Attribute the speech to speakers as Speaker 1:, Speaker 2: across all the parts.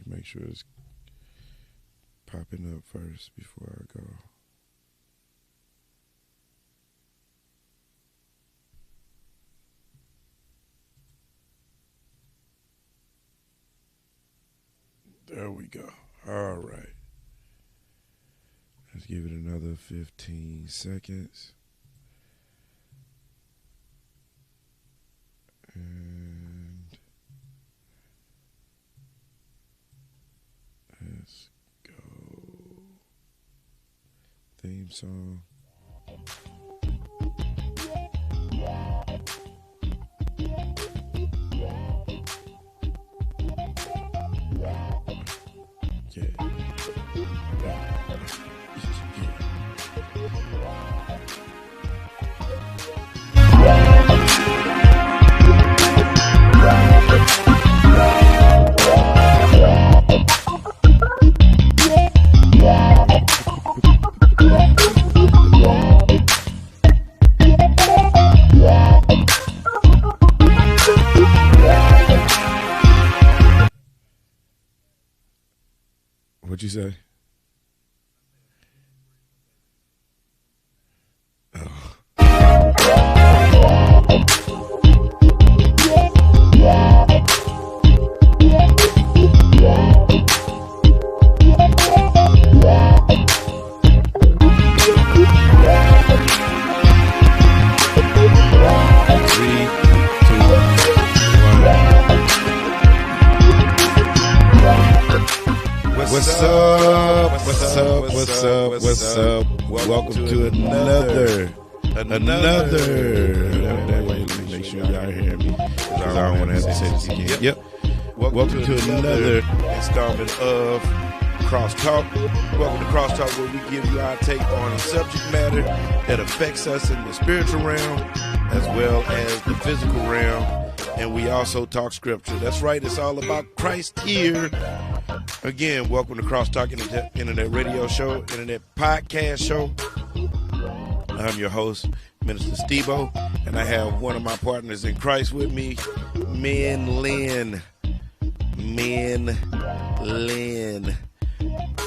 Speaker 1: make sure it's popping up first before I go. There we go. All right. Let's give it another 15 seconds. And let's go. Theme song. What'd you say? What's up? Welcome to another. Let me make sure y'all hear me, because I don't want to have to say this again. Yep. Welcome to another installment of CrossTalk. Welcome to CrossTalk, where we give you our take on a subject matter that affects us in the spiritual realm as well as the physical realm. And we also talk scripture. That's right. It's all about Christ here. Again, welcome to CrossTalk Internet Radio Show, Internet Podcast Show. I'm your host, Minister Stebo, and I have one of my partners in Christ with me, Lynn.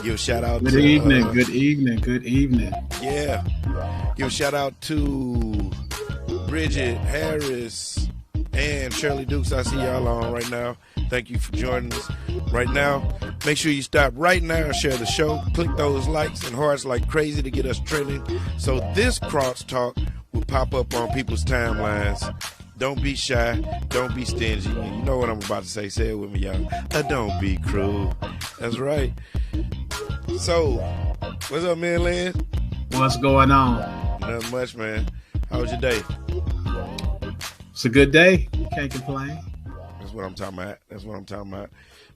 Speaker 1: Give a shout out
Speaker 2: Good evening.
Speaker 1: Yeah. Give a shout out to Bridget Harris and Shirley Dukes. I see y'all on right now. Thank you for joining us right now. Make sure you stop right now and share the show. Click those likes and hearts like crazy to get us trending, so this CrossTalk will pop up on people's timelines. Don't be shy. Don't be stingy. You know what I'm about to say. Say it with me, y'all. Don't be cruel. That's right. So, what's up, man, Lynn?
Speaker 2: What's going on?
Speaker 1: Nothing much, man. How was your day?
Speaker 2: It's a good day. Can't complain.
Speaker 1: That's what I'm talking about.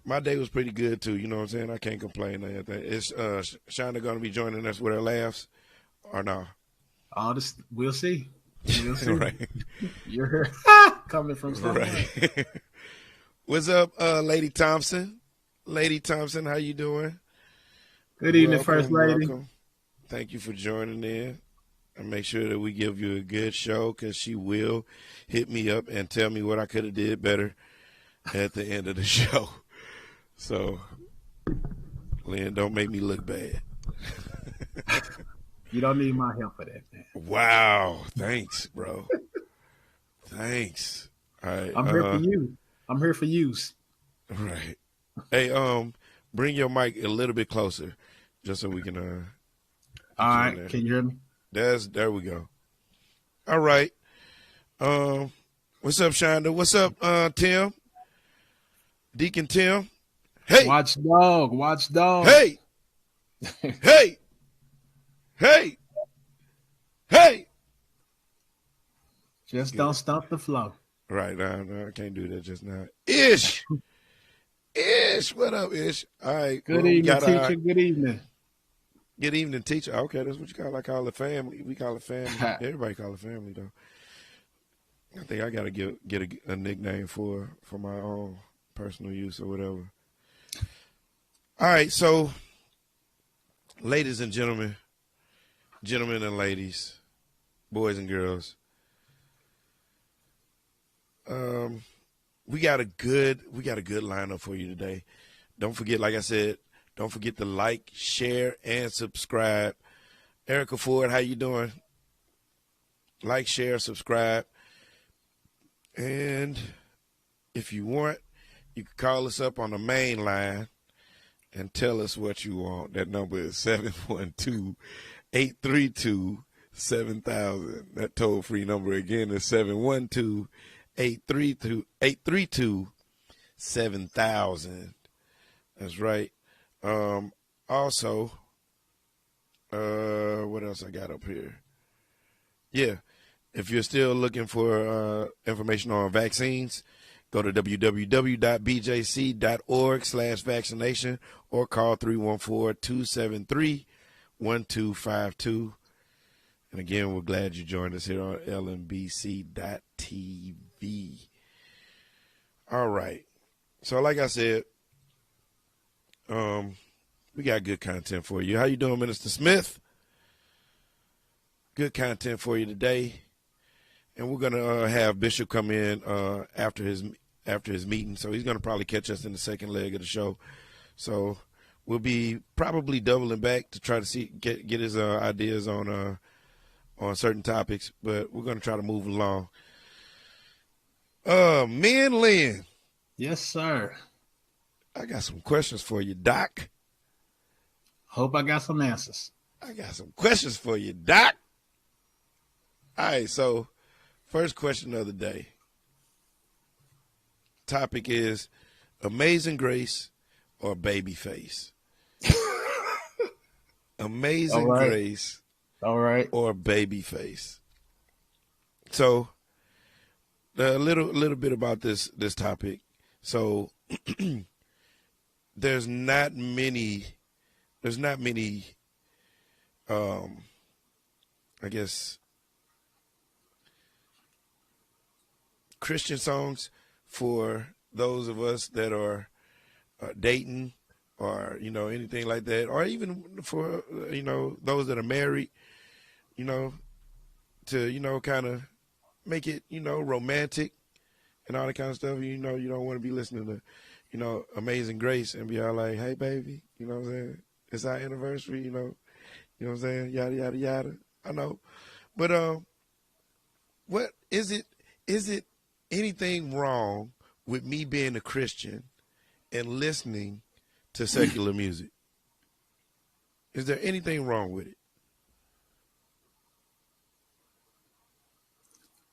Speaker 1: My day was pretty good too. You know what I'm saying? I can't complain or anything. Is Shonda going to be joining us with her laughs or no?
Speaker 2: We'll see.
Speaker 1: Right.
Speaker 2: You're coming from somewhere.
Speaker 1: Right. What's up, Lady Thompson? Lady Thompson, how you doing?
Speaker 2: Good evening, First Lady.
Speaker 1: Welcome. Thank you for joining in. And make sure that we give you a good show, because she will hit me up and tell me what I could have did better at the end of the show. So, Lynn, don't make me look bad.
Speaker 2: You don't need my help for that, man.
Speaker 1: Wow. Thanks, bro. Thanks. All right.
Speaker 2: I'm here for you. I'm here for use.
Speaker 1: Right. Hey, bring your mic a little bit closer, just so we can
Speaker 2: all right. Can you hear me?
Speaker 1: There we go. All right. What's up, Shonda? What's up, Tim? Deacon Tim? Hey.
Speaker 2: Watchdog.
Speaker 1: Hey. Hey.
Speaker 2: Just don't stop the flow.
Speaker 1: Right. No, I can't do that just now. Ish. What up, Ish? All right.
Speaker 2: Good evening, teacher. Good evening.
Speaker 1: Good evening, teacher. Okay, that's what you call. I call it family. We call it family. Everybody call it family, though. I think I gotta get a nickname for my own personal use or whatever. All right, so, ladies and gentlemen and ladies, boys and girls, we got a good lineup for you today. Don't forget, like I said, don't forget to like, share, and subscribe. Erica Ford, how you doing? Like, share, subscribe. And if you want, you can call us up on the main line and tell us what you want. That number is 712-832-7000. That toll-free number again is 712-832-7000. That's right. Also, what else I got up here? Yeah, if you're still looking for information on vaccines, go to www.bjc.org/vaccination or call 314-273-1252. And again, we're glad you joined us here on LMBC.TV. All right. So like I said, we got good content for you. How you doing, Minister Smith? Good content for you today. And we're going to have Bishop come in after his meeting. So he's going to probably catch us in the second leg of the show. So we'll be probably doubling back to try to get his ideas on certain topics. But we're going to try to move along. Me and Lynn.
Speaker 2: Yes, sir.
Speaker 1: I got some questions for you, Doc.
Speaker 2: Hope I got some answers.
Speaker 1: I got some questions for you, Doc. All right, so first question of the day. Topic is Amazing Grace or Babyface? Amazing Grace or Babyface? So a little bit about this topic. So there's not many I guess Christian songs for those of us that are dating or anything like that, or even for those that are married, to kind of make it romantic and all that kind of stuff. You don't want to be listening to Amazing Grace and be all like, hey baby, you know what I'm saying, it's our anniversary, you know what I'm saying, yada yada yada. I know, but what is it anything wrong with me being a Christian and listening to secular music? Is there anything wrong with it?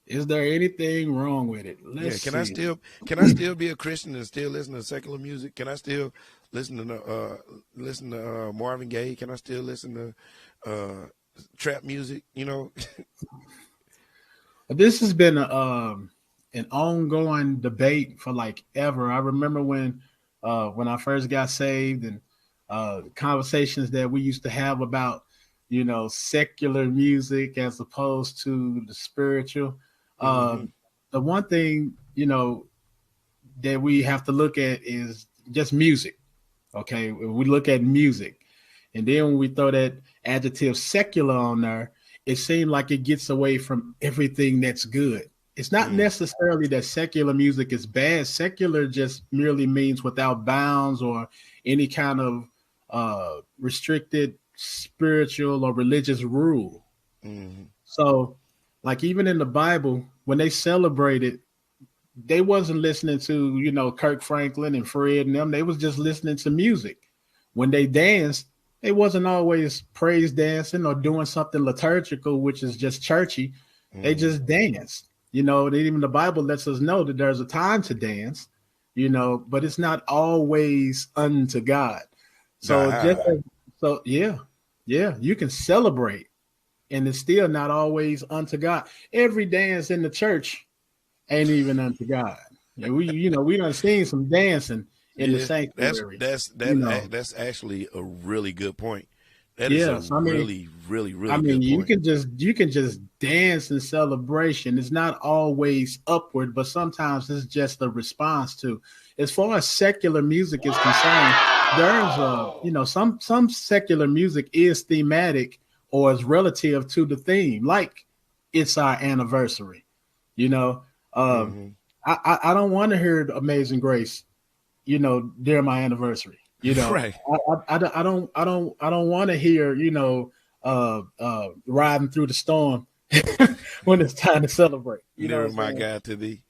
Speaker 2: Is there anything wrong with it?
Speaker 1: Can I still be a Christian and still listen to secular music? Can I still listen to Marvin Gaye? Can I still listen to trap music?
Speaker 2: This has been an ongoing debate for like ever. I remember when I first got saved and conversations that we used to have about secular music as opposed to the spiritual. The one thing, that we have to look at is just music. Okay. We look at music, and then when we throw that adjective secular on there, it seems like it gets away from everything that's good. It's not necessarily that secular music is bad. Secular just merely means without bounds or any kind of restricted spiritual or religious rule. So like even in the Bible, when they celebrated, they wasn't listening to, Kirk Franklin and Fred and them. They was just listening to music. When they danced, they wasn't always praise dancing or doing something liturgical, which is just churchy. They just danced. Even the Bible lets us know that there's a time to dance, but it's not always unto God. So yeah, you can celebrate, and it's still not always unto God. Every dance in the church ain't even unto God. We done seen some dancing in the sanctuary.
Speaker 1: That's actually a really good point. That is really good point.
Speaker 2: You can just dance in celebration. It's not always upward, but sometimes it's just a response to. As far as secular music is concerned, there's some secular music is thematic or is relative to the theme, like it's our anniversary. I don't want to hear Amazing Grace, during my anniversary. You know,
Speaker 1: Right.
Speaker 2: I don't want to hear, riding through the storm when it's time to celebrate. You know,
Speaker 1: Nearer my God to thee.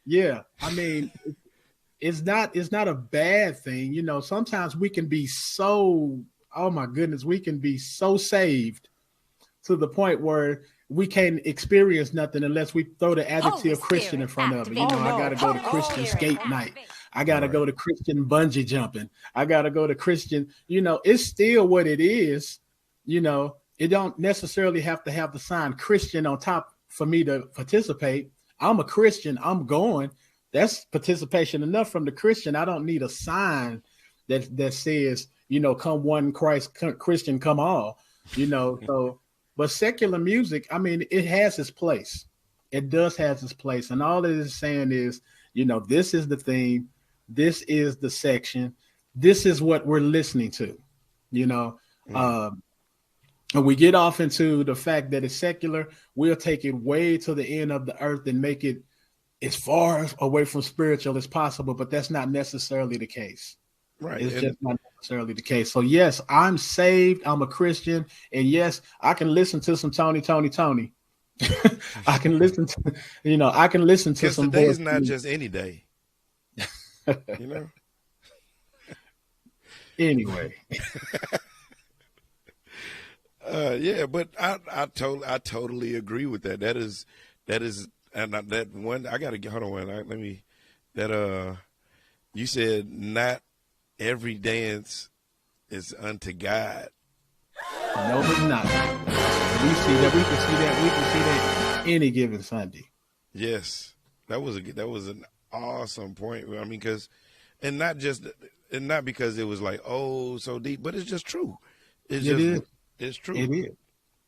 Speaker 2: yeah. I mean, it's not a bad thing. You know, sometimes we can be so, oh my goodness, we can be so saved to the point where we can't experience nothing unless we throw the adjective Christian in front of it. You know, I got to go to Christian skate night. I got to go to Christian bungee jumping. I got to go to Christian, it's still what it is. You know, it don't necessarily have to have the sign Christian on top for me to participate. I'm a Christian. I'm going. That's participation enough from the Christian. I don't need a sign that says, come one Christ, Christian, come all, so. But secular music, I mean, it has its place. It does have its place. And all it is saying is, this is the theme. This is the section. This is what we're listening to, And we get off into the fact that it's secular. We'll take it way to the end of the earth and make it as far away from spiritual as possible. But that's not necessarily the case.
Speaker 1: Right.
Speaker 2: It's just not necessarily the case. So yes, I'm saved. I'm a Christian. And yes, I can listen to some Tony. I can listen to, I can listen to some.
Speaker 1: Today is not just any day.
Speaker 2: Anyway.
Speaker 1: Yeah, but I totally agree with that. That is, and that one, I got to get, hold on, let me, you said not every dance is unto God.
Speaker 2: No, it's not. We can see that any given Sunday.
Speaker 1: Yes, that was an awesome point. I mean, not because it was like, oh, so deep, but it's just true. It's true.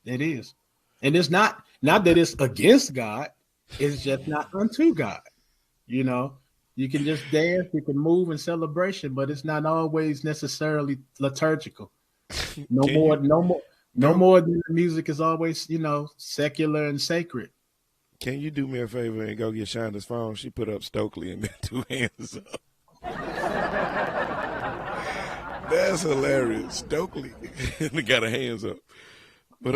Speaker 2: It is. And it's not that it's against God. It's just not unto God. You can just dance, you can move in celebration, but it's not always necessarily liturgical. No more than the music is always, secular and sacred.
Speaker 1: Can you do me a favor and go get Shonda's phone? She put up Stokely and then 2 hands up. That's hilarious. Stokely got her hands up. But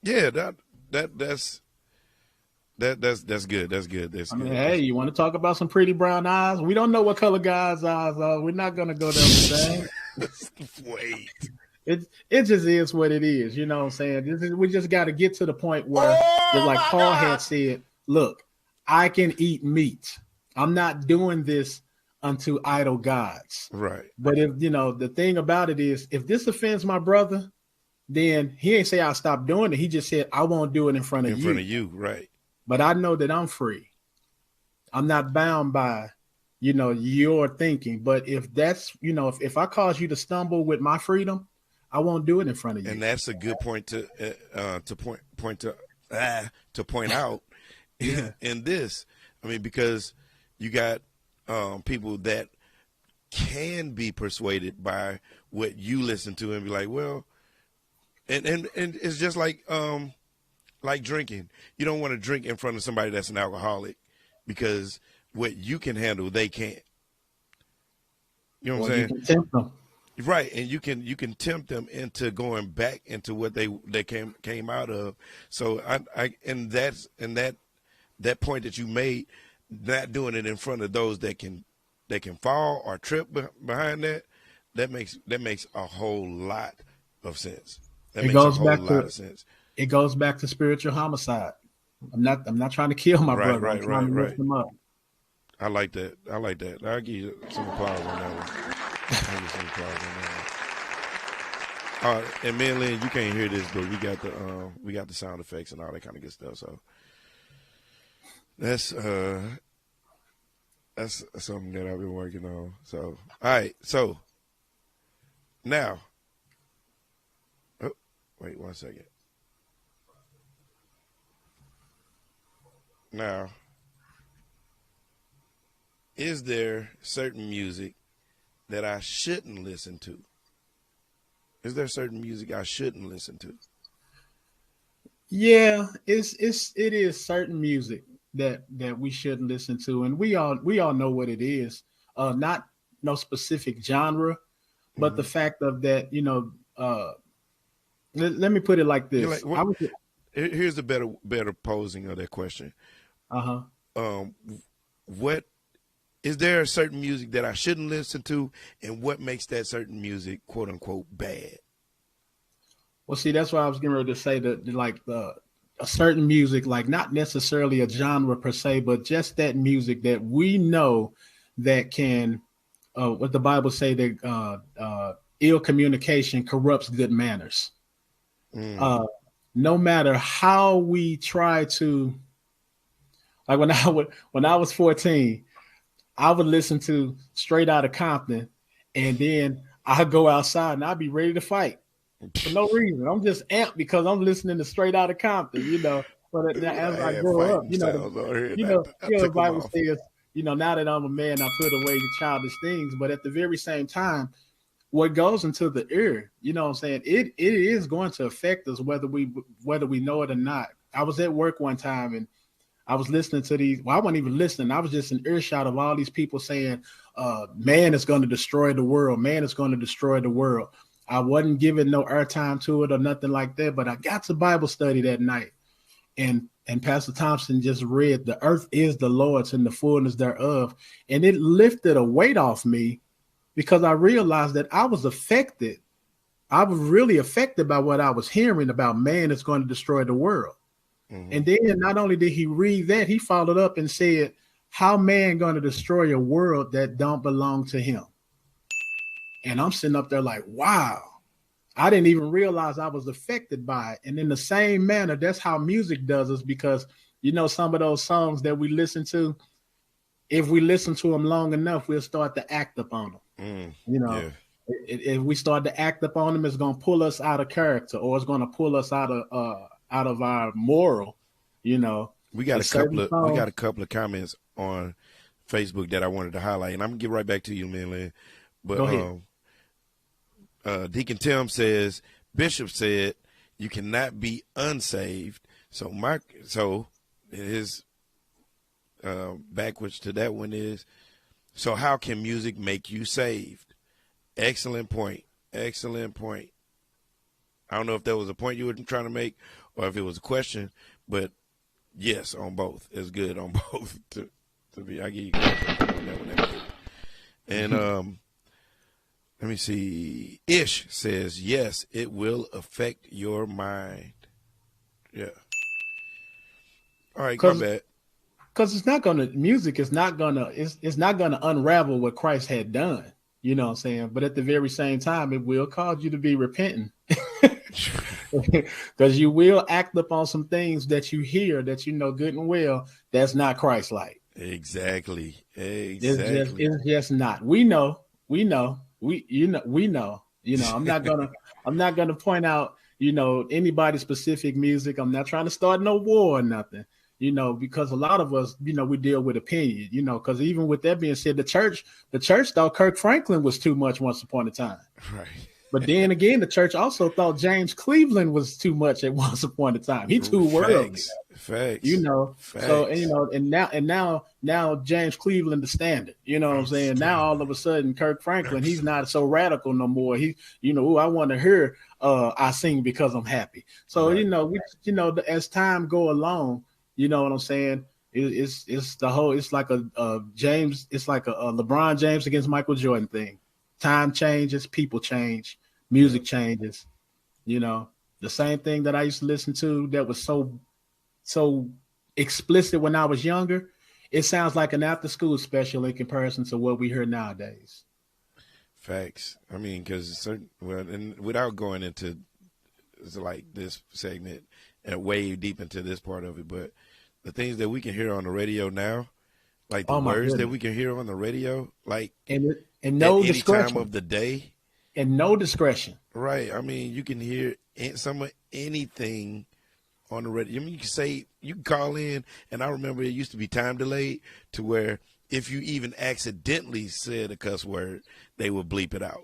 Speaker 1: yeah, that's good. That's good.
Speaker 2: I mean, hey, you want to talk about some pretty brown eyes? We don't know what color God's eyes are. We're not going to go down the same.
Speaker 1: Wait.
Speaker 2: It just is what it is. You know what I'm saying? We just got to get to the point where, just like Paul had said, look, I can eat meat. I'm not doing this unto idol gods.
Speaker 1: Right.
Speaker 2: But if, the thing about it is, if this offends my brother, then he ain't say I'll stop doing it. He just said, I won't do it in front of you.
Speaker 1: In front of you, right.
Speaker 2: But I know that I'm free. I'm not bound by, your thinking. But if that's, if I cause you to stumble with my freedom, I won't do it in front of you.
Speaker 1: And that's a good point to point out in this. I mean, because you got people that can be persuaded by what you listen to and be like, well, and it's just like drinking. You don't want to drink in front of somebody that's an alcoholic because what you can handle, they can't. You know what I'm saying?
Speaker 2: You can tempt them.
Speaker 1: Right, and you can tempt them into going back into what they came out of. So that point that you made, not doing it in front of those that can fall or trip behind that makes a whole lot of sense.
Speaker 2: It goes back to spiritual homicide. I'm not trying to kill my brother. I'm trying to lift him up.
Speaker 1: I like that. I'll give you some applause on that one. All right, and me and Lynn, you can't hear this, but we got the sound effects and all that kind of good stuff. So that's something that I've been working on. So all right, so now, oh, wait 1 second. Now, is there certain music that I shouldn't listen to? Is there certain music I shouldn't listen to?
Speaker 2: Yeah, it is certain music that we shouldn't listen to, and we all know what it is. not no specific genre, but the fact of that, let me put it like this.
Speaker 1: Here's the better posing of that question. What is there a certain music that I shouldn't listen to, and what makes that certain music quote unquote bad?
Speaker 2: Well, see, that's why I was getting ready to say that, like a certain music, like not necessarily a genre per se, but just that music that we know that can, what the Bible say, that ill communication corrupts good manners. No matter how we try to, like when I was 14, I would listen to Straight Outta Compton, and then I'd go outside and I'd be ready to fight for no reason. I'm just amped because I'm listening to Straight Outta Compton, But as I grow up, the Bible says, now that I'm a man, I put away the childish things. But at the very same time, what goes into the ear, what I'm saying, it is going to affect us whether we know it or not. I was at work one time and I was listening to these. Well, I wasn't even listening. I was just in earshot of all these people saying, man is going to destroy the world. Man is going to destroy the world. I wasn't giving no airtime to it or nothing like that, but I got to Bible study that night. And Pastor Thompson just read, the earth is the Lord's and the fullness thereof. And it lifted a weight off me because I realized that I was affected. I was really affected by what I was hearing about man is going to destroy the world. And then not only did he read that, he followed up and said, how man going to destroy a world that don't belong to him? And I'm sitting up there like, wow, I didn't even realize I was affected by it. And in the same manner, that's how music does us, because, some of those songs that we listen to, if we listen to them long enough, we'll start to act upon them. If we start to act upon them, it's going to pull us out of character, or it's going to pull us out of our moral,
Speaker 1: We got a couple of comments on Facebook that I wanted to highlight, and I'm gonna get right back to you, man, Lynn. But Deacon Tim says, Bishop said you cannot be unsaved. So his backwards to that one is, so how can music make you saved? Excellent point. Excellent point. I don't know if that was a point you were trying to make or if it was a question, but yes, on both. It's good on both. To be, I give you on that one. And let me see. Ish says, yes, it will affect your mind. Yeah. All right, come back.
Speaker 2: Because music is not gonna unravel what Christ had done. You know what I'm saying? But at the very same time, it will cause you to be repentant. Because you will act upon some things that you hear that you know good and well that's not Christ-like.
Speaker 1: Exactly.
Speaker 2: It's just not. We know. I'm not gonna point out, anybody's specific music. I'm not trying to start no war or nothing. Because a lot of us, we deal with opinion, because even with that being said, the church thought Kirk Franklin was too much once upon a time.
Speaker 1: Right.
Speaker 2: But then again, the church also thought James Cleveland was too much at once upon a time. He too worldly.
Speaker 1: Facts.
Speaker 2: So, and now James Cleveland the standard. You know what I'm saying? Now all of a sudden, Kirk Franklin, he's not so radical no more. He, I want to hear I sing because I'm happy. So, right. As time go along, you know what I'm saying? It's like a LeBron James against Michael Jordan thing. Time changes, people change, music changes. The same thing that I used to listen to that was so explicit when I was younger, it sounds like an after school special in comparison to what we hear nowadays.
Speaker 1: Facts. I mean, because and without going into like this segment and way deep into this part of it, but the things that we can hear on the radio now, like the words that we can hear on the radio, like
Speaker 2: and no discretion,
Speaker 1: any time of the day,
Speaker 2: and no discretion.
Speaker 1: Right. I mean, you can hear some of anything on the radio. I mean, you can call in, and I remember it used to be time delayed to where if you even accidentally said a cuss word, they would bleep it out.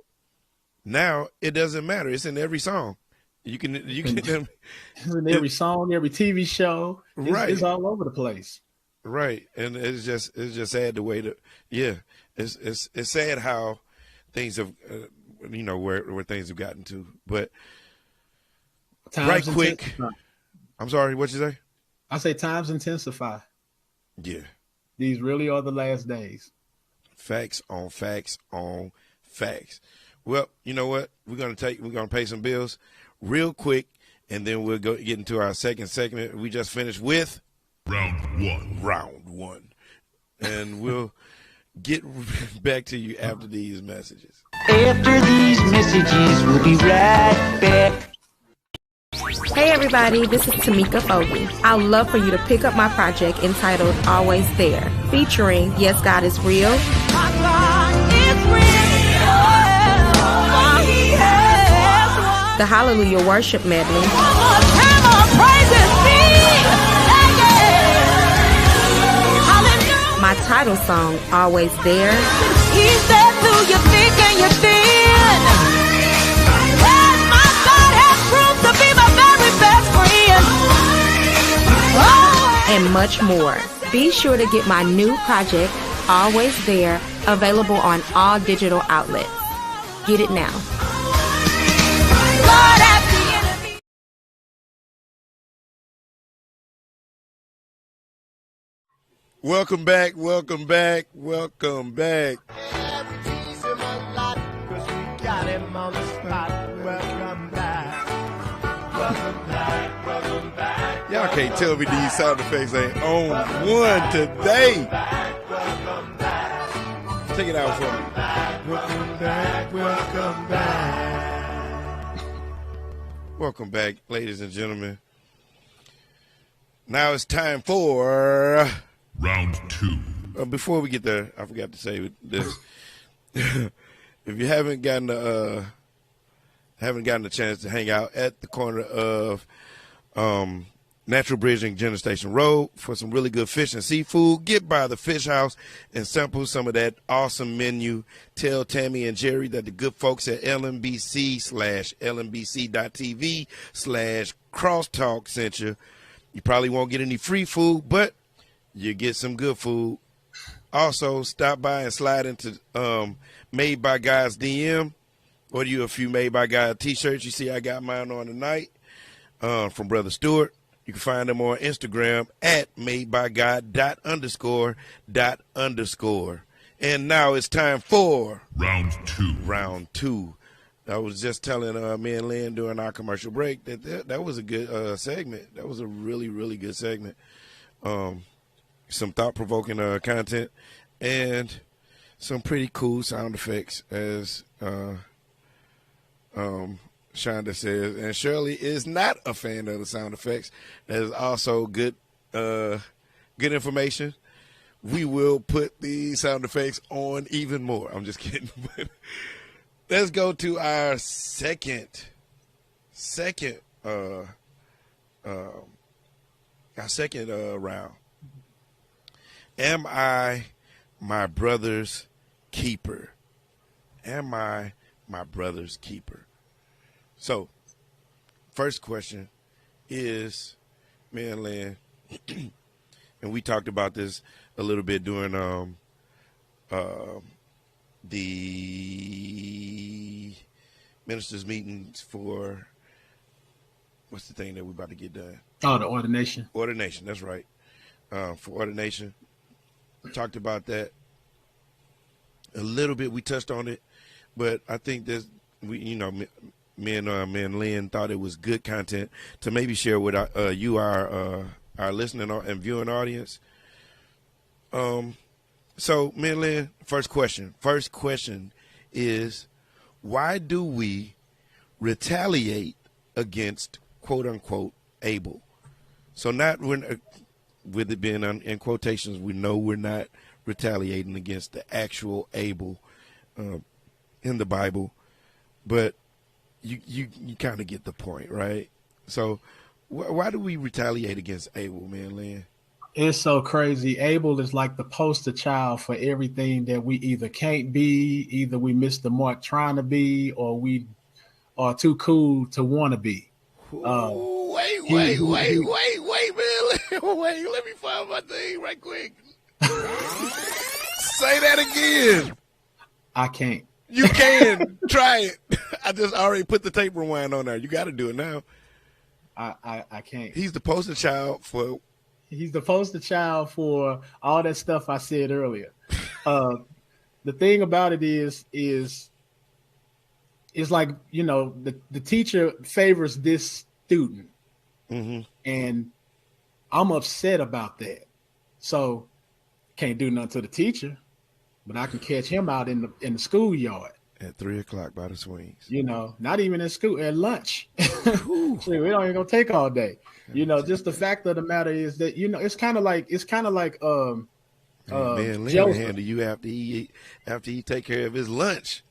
Speaker 1: Now it doesn't matter. It's in every song. You can it's in every
Speaker 2: song, every TV show. It's all over the place.
Speaker 1: Right, and it's just sad the way that it's sad how things have where things have gotten to. But
Speaker 2: Times
Speaker 1: right quick,
Speaker 2: intensify.
Speaker 1: I'm sorry, what you say?
Speaker 2: I say times intensify.
Speaker 1: Yeah,
Speaker 2: These really are the last days.
Speaker 1: facts on facts on facts. Well, you know what? We're gonna pay some bills real quick, and then we'll get into our second segment. We just finished with round one, and we'll get back to you after these messages.
Speaker 3: After these messages, we'll be right back.
Speaker 4: Hey everybody, this is Tamika Fogarty. I'd love for you to pick up my project entitled Always There, featuring Yes, God is Real, the Hallelujah Worship Medley, my title song, Always There,
Speaker 5: He's there through your thick and your thin. Yes, my God has proved to be my very best friend. Oh.
Speaker 4: and much more. Be sure to get my new project, Always There, available on all digital outlets. Get it now.
Speaker 5: God has the enemy.
Speaker 1: Welcome back. Welcome back. Welcome back. Y'all can't tell me these sound effects ain't on one today. Take it out for me. Welcome back. Welcome back. Welcome back, ladies and gentlemen. Now it's time for
Speaker 6: round two.
Speaker 1: Before we get there, I forgot to say this. If you haven't gotten a chance to hang out at the corner of Natural Bridge and General Station Road for some really good fish and seafood, get by the Fish House and sample some of that awesome menu. Tell Tammy and Jerry that the good folks at LMBC/LMBC.TV/CrossTalk sent you. You probably won't get any free food, but you get some good food. Also, stop by and slide into Made by God's DM. Order you a few Made by God t-shirts. You see I got mine on tonight from Brother Stewart. You can find them on Instagram at madebygod._. And now it's time for
Speaker 6: round two.
Speaker 1: I was just telling me and Lynn during our commercial break that was a good segment. That was a really, really good segment. Some thought-provoking content and some pretty cool sound effects, as Shonda says. And Shirley is not a fan of the sound effects. That is also good information. We will put the sound effects on even more. I'm just kidding. Let's go to our second round. Am I my brother's keeper? Am I my brother's keeper? So, first question is, me and Lynn, and we talked about this a little bit during the ministers' meetings for, what's the thing that we're about to get done?
Speaker 2: Oh, the ordination.
Speaker 1: Ordination, that's right. For ordination. We talked about that a little bit. We touched on it, but I think that me and Lynn thought it was good content to maybe share with our listening and viewing audience. So, me and Lynn, first question is, why do we retaliate against quote unquote Abel? So not when. With it being in quotations, we know we're not retaliating against the actual Abel in the Bible, but you kind of get the point, right? So why do we retaliate against Abel, man, Lynn?
Speaker 2: It's so crazy. Abel is like the poster child for everything that we either can't be, either we missed the mark trying to be, or we are too cool to want to be.
Speaker 1: Wait, man. Wait, let me find my thing right quick. Say that again.
Speaker 2: I can't.
Speaker 1: You can. Try it. I just already put the tape rewind on there. You got to do it now.
Speaker 2: I can't.
Speaker 1: He's the poster child for.
Speaker 2: He's the poster child for all that stuff I said earlier. The thing about it is like, you know, the teacher favors this student, and I'm upset about that. So can't do nothing to the teacher, but I can catch him out in the schoolyard
Speaker 1: at 3:00 by the swings.
Speaker 2: You know, not even at school, at lunch. So we don't even gonna take all day. You know, just the fact of the matter is that, you know, it's kind of like man,
Speaker 1: Leonard handle you after he take care of his lunch.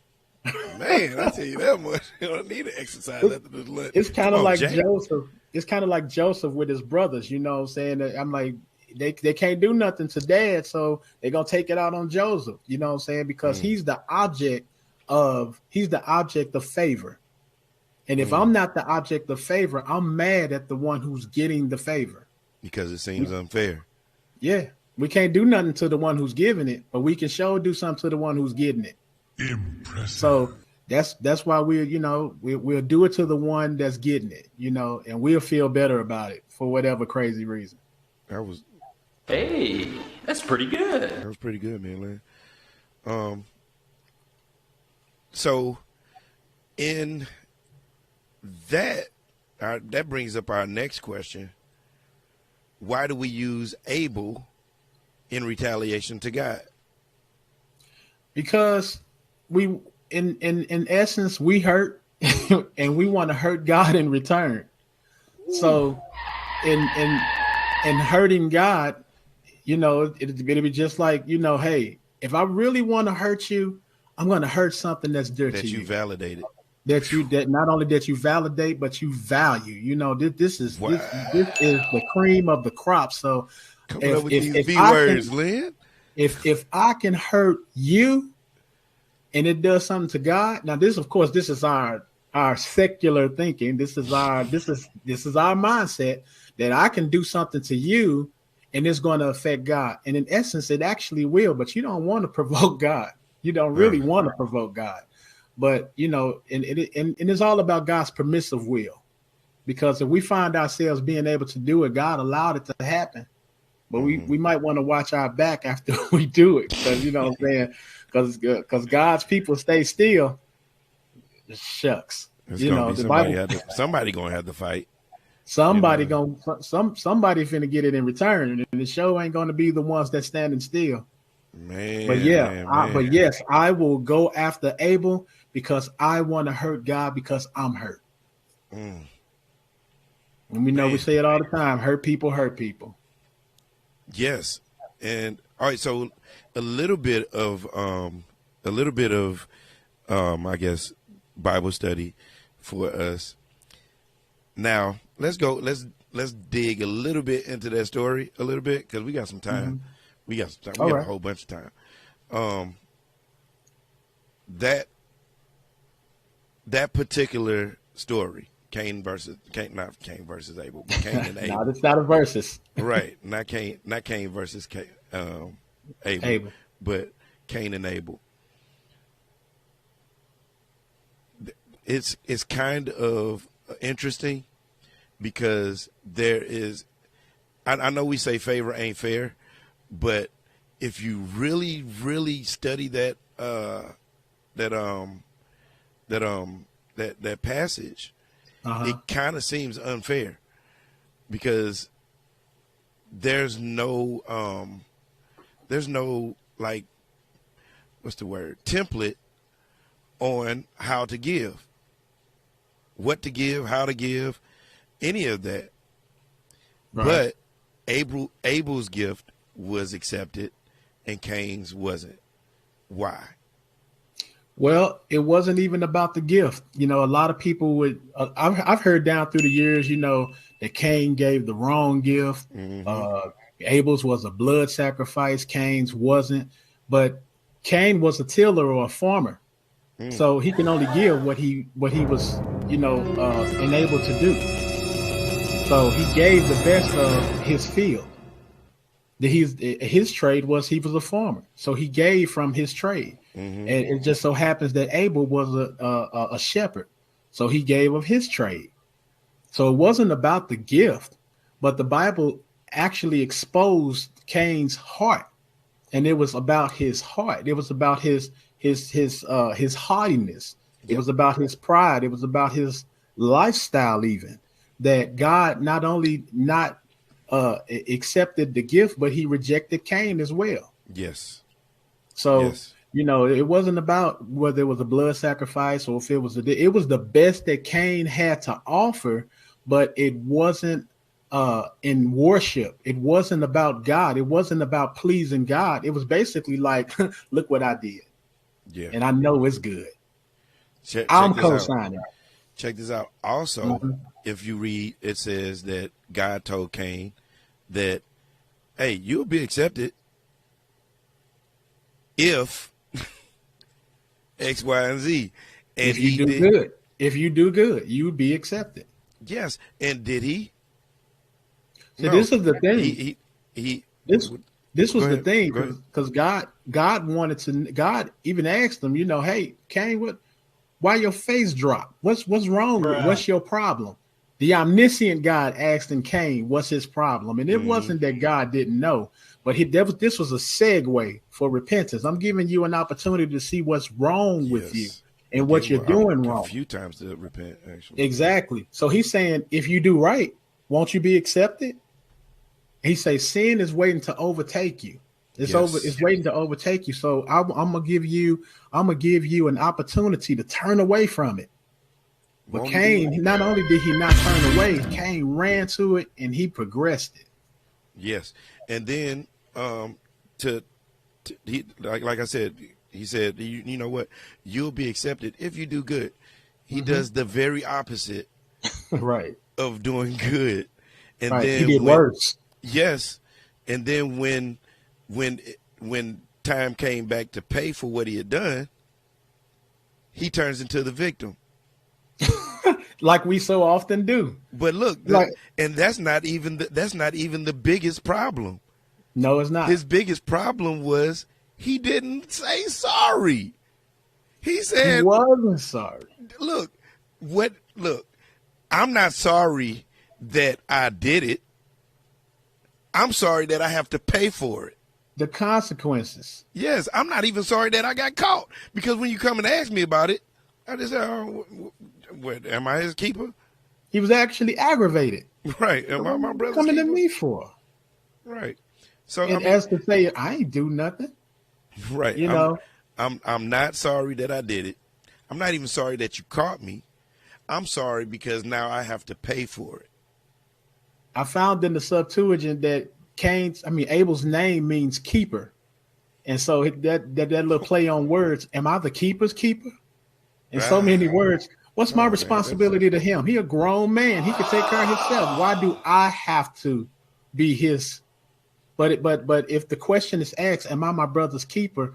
Speaker 1: Man, I tell you that much. You don't need to exercise after this lunch.
Speaker 2: It's kind of like Joseph. It's kind of like Joseph with his brothers. You know what I'm saying? I'm like, they can't do nothing to dad, so they're gonna take it out on Joseph. You know what I'm saying? Because he's the object of favor. And if I'm not the object of favor, I'm mad at the one who's getting the favor. Because it seems unfair. Yeah. We can't do nothing to the one who's giving it, but we can sure do something to the one who's getting it. Impressive. So that's why we'll do it to the one that's getting it, you know, and we'll feel better about it for whatever crazy reason.
Speaker 7: Hey, that's pretty good.
Speaker 1: That was pretty good, man. So in that brings up our next question. Why do we use Abel in retaliation to God?
Speaker 2: Because we, in essence, we hurt and we want to hurt God in return. Ooh. So in hurting God, you know, it'll be just like, you know, hey, if I really want to hurt you, I'm going to hurt something that's dear to you. That you validated. That not only that you validate, but you value. You know, this is the cream of the crop. So if I can hurt you and it does something to God, now this is our secular thinking. This is our mindset that I can do something to you and it's going to affect God. And in essence, it actually will, but you don't want to provoke God. You don't really want to provoke God. But, you know, and it's all about God's permissive will, because if we find ourselves being able to do it, God allowed it to happen. But we might want to watch our back after we do it, because, you know what I'm saying, because God's people stay still. Shucks.
Speaker 1: You know, somebody going to have to fight.
Speaker 2: Somebody finna get it in return, and the show ain't going to be the ones that standing still.
Speaker 1: Man,
Speaker 2: but yes, I will go after Abel because I want to hurt God because I'm hurt. And we know we say it all the time: hurt people.
Speaker 1: Yes, and all right. So a little bit of I guess Bible study for us. Now let's go. Let's dig a little bit into that story a little bit, because we got some time. We got some time. We got a whole bunch of time. That particular story, not Cain versus Abel, but Cain and Abel.
Speaker 2: No, it's not a versus.
Speaker 1: Right. Not Cain versus Abel, but Cain and Abel. It's kind of interesting because there is, I know we say favor ain't fair, but if you really, really study that passage, it kind of seems unfair, because there's no like, what's the word, template on how to give, what to give, how to give, any of that. Right. But Abel's gift was accepted and Cain's wasn't. Why?
Speaker 2: Well, it wasn't even about the gift. You know, a lot of people would, I've heard down through the years, you know, that Cain gave the wrong gift. Abel's was a blood sacrifice. Cain's wasn't. But Cain was a tiller or a farmer. So he can only give what he was, you know, enabled to do. So he gave the best of his field. His trade was he was a farmer, so he gave from his trade, and it just so happens that Abel was a shepherd, so he gave of his trade. So it wasn't about the gift, but the Bible actually exposed Cain's heart, and it was about his heart. It was about his haughtiness. It was about his pride. It was about his lifestyle, even that God not only not accepted the gift, but he rejected Cain as well.
Speaker 1: Yes.
Speaker 2: So,
Speaker 1: yes.
Speaker 2: It wasn't about whether it was a blood sacrifice or if it was it was the best that Cain had to offer, but it wasn't in worship. It wasn't about God. It wasn't about pleasing God. It was basically like, look what I did.
Speaker 1: Yeah.
Speaker 2: And I know it's good.
Speaker 1: I'm
Speaker 2: co-signing.
Speaker 1: Check this out. Also, if you read, it says that God told Cain that, hey, you'll be accepted if X, Y, and Z. And
Speaker 2: if you do good. If you do good, you'll be accepted.
Speaker 1: Yes. And did he?
Speaker 2: So no. This is the thing. This was the thing, because God wanted to. God even asked him, hey, Cain, why your face dropped? What's wrong? Right. What's your problem? The omniscient God asked in Cain, what's his problem? And it wasn't that God didn't know, but this was a segue for repentance. I'm giving you an opportunity to see what's wrong with you and what you're doing wrong.
Speaker 1: A few times to repent, actually.
Speaker 2: Exactly. So he's saying, if you do right, won't you be accepted? He says, sin is waiting to overtake you. It's waiting to overtake you. So I'm gonna give you an opportunity to turn away from it. But Cain, not only did he not turn away, Cain ran to it and he progressed it.
Speaker 1: Yes, and then like I said, he said, you know what, you'll be accepted if you do good. He does the very opposite,
Speaker 2: right,
Speaker 1: of doing good, and
Speaker 2: right.
Speaker 1: then
Speaker 2: he did worse.
Speaker 1: Yes, and then when time came back to pay for what he had done, he turns into the victim.
Speaker 2: Like we so often do.
Speaker 1: But look, and that's not even the biggest problem.
Speaker 2: No, it's not.
Speaker 1: His biggest problem was he didn't say sorry. He said
Speaker 2: he wasn't sorry.
Speaker 1: Look, I'm not sorry that I did it. I'm sorry that I have to pay for it.
Speaker 2: The consequences.
Speaker 1: Yes, I'm not even sorry that I got caught, because when you come and ask me about it, I just say, what, am I his keeper?
Speaker 2: He was actually aggravated.
Speaker 1: Right. Am I my brother's
Speaker 2: coming
Speaker 1: keeper?
Speaker 2: To me for?
Speaker 1: Right. So
Speaker 2: and as to say, I ain't do nothing.
Speaker 1: Right. I'm not sorry that I did it. I'm not even sorry that you caught me. I'm sorry because now I have to pay for it.
Speaker 2: I found in the Septuagint that Abel's name means keeper. And so that little play on words, am I the keeper's keeper? In so many words, what's my responsibility to him? He a grown man. He can take care of himself. Why do I have to be his? But if the question is asked, am I my brother's keeper?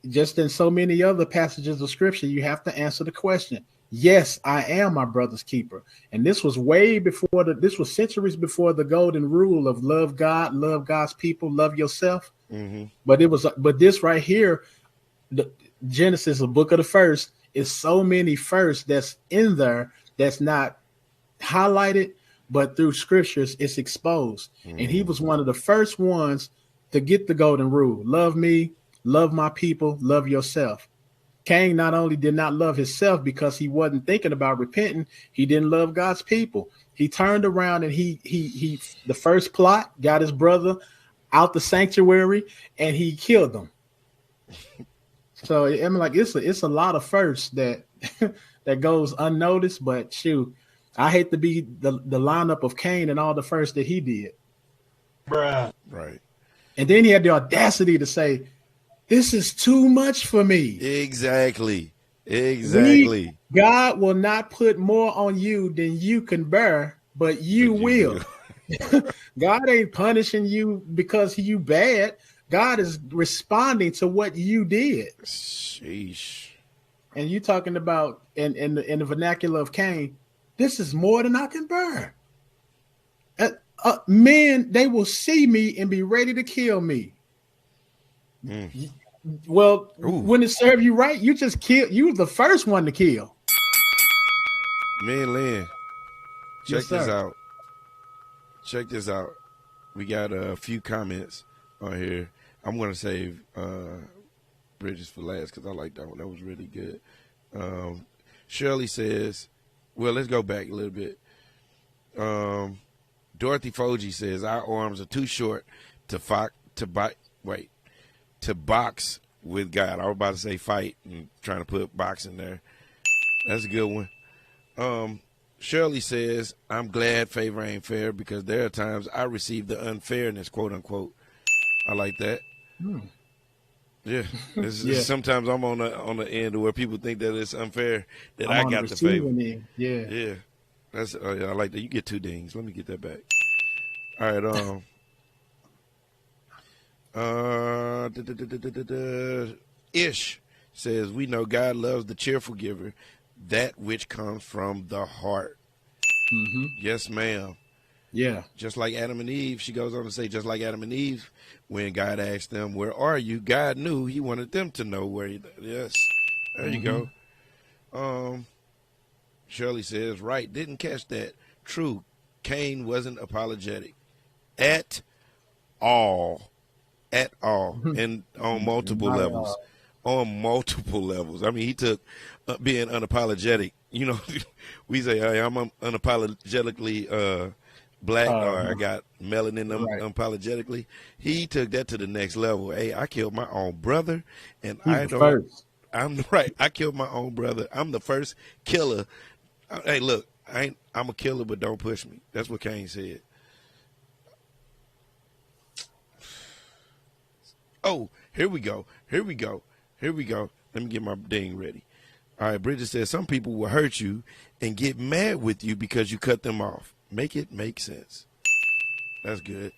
Speaker 2: Just in so many other passages of scripture, you have to answer the question. Yes, I am my brother's keeper. And this was this was centuries before the golden rule of love God, love God's people, love yourself. Mm-hmm. But this right here, the Genesis, the book of the first, is so many firsts that's in there that's not highlighted, but through scriptures it's exposed. Mm-hmm. And he was one of the first ones to get the golden rule. Love me, love my people, love yourself. Cain not only did not love himself because he wasn't thinking about repenting, he didn't love God's people. He turned around and he the first plot, got his brother out the sanctuary and he killed them. So I mean, like it's a lot of firsts that that goes unnoticed, but shoot, I hate to be the lineup of Cain and all the firsts that he did.
Speaker 1: Bruh. Right.
Speaker 2: And then he had the audacity to say, this is too much for me.
Speaker 1: Exactly.
Speaker 2: God will not put more on you than you can bear, but you will. God ain't punishing you because you bad. God is responding to what you did.
Speaker 1: Sheesh.
Speaker 2: And you talking about in the vernacular of Cain, this is more than I can bear. Men, they will see me and be ready to kill me. Well, when it serves you right, you just kill. You the first one to kill.
Speaker 1: Man, Lynn, check
Speaker 2: Yes,
Speaker 1: this
Speaker 2: sir.
Speaker 1: out. Check this out. We got a few comments on here. I'm going to save Bridges for last because I like that one. That was really good. Shirley says, well, let's go back a little bit. Dorothy Foji says, our arms are too short to box with God. I was about to say fight and trying to put box in there. That's a good one. Shirley says, I'm glad favor ain't fair because there are times I receive the unfairness, quote unquote. I like that. Yeah. Sometimes I'm on the end where people think that it's unfair that I got the favor.
Speaker 2: End. Yeah.
Speaker 1: Yeah. That's I like that. You get 2 dings. Let me get that back. All right. Ish says, we know God loves the cheerful giver, that which comes from the heart.
Speaker 2: Mm-hmm.
Speaker 1: Yes, ma'am.
Speaker 2: Yeah.
Speaker 1: Just like Adam and Eve, she goes on to say, just like Adam and Eve, when God asked them, where are you? God knew he wanted them to know where he, yes. There you go. Shirley says, right, didn't catch that. True, Cain wasn't apologetic at all. At all. And on multiple levels. On multiple levels. I mean, he took being unapologetic. You know, we say, hey, I'm unapologetically black or I got melanin unapologetically. He took that to the next level. Hey, I killed my own brother and I killed my own brother. I'm the first killer. Hey, look, I'm a killer, but don't push me. That's what Cain said. Oh, here we go. Let me get my ding ready. All right, Bridget says, some people will hurt you and get mad with you because you cut them off. Make it make sense. That's good.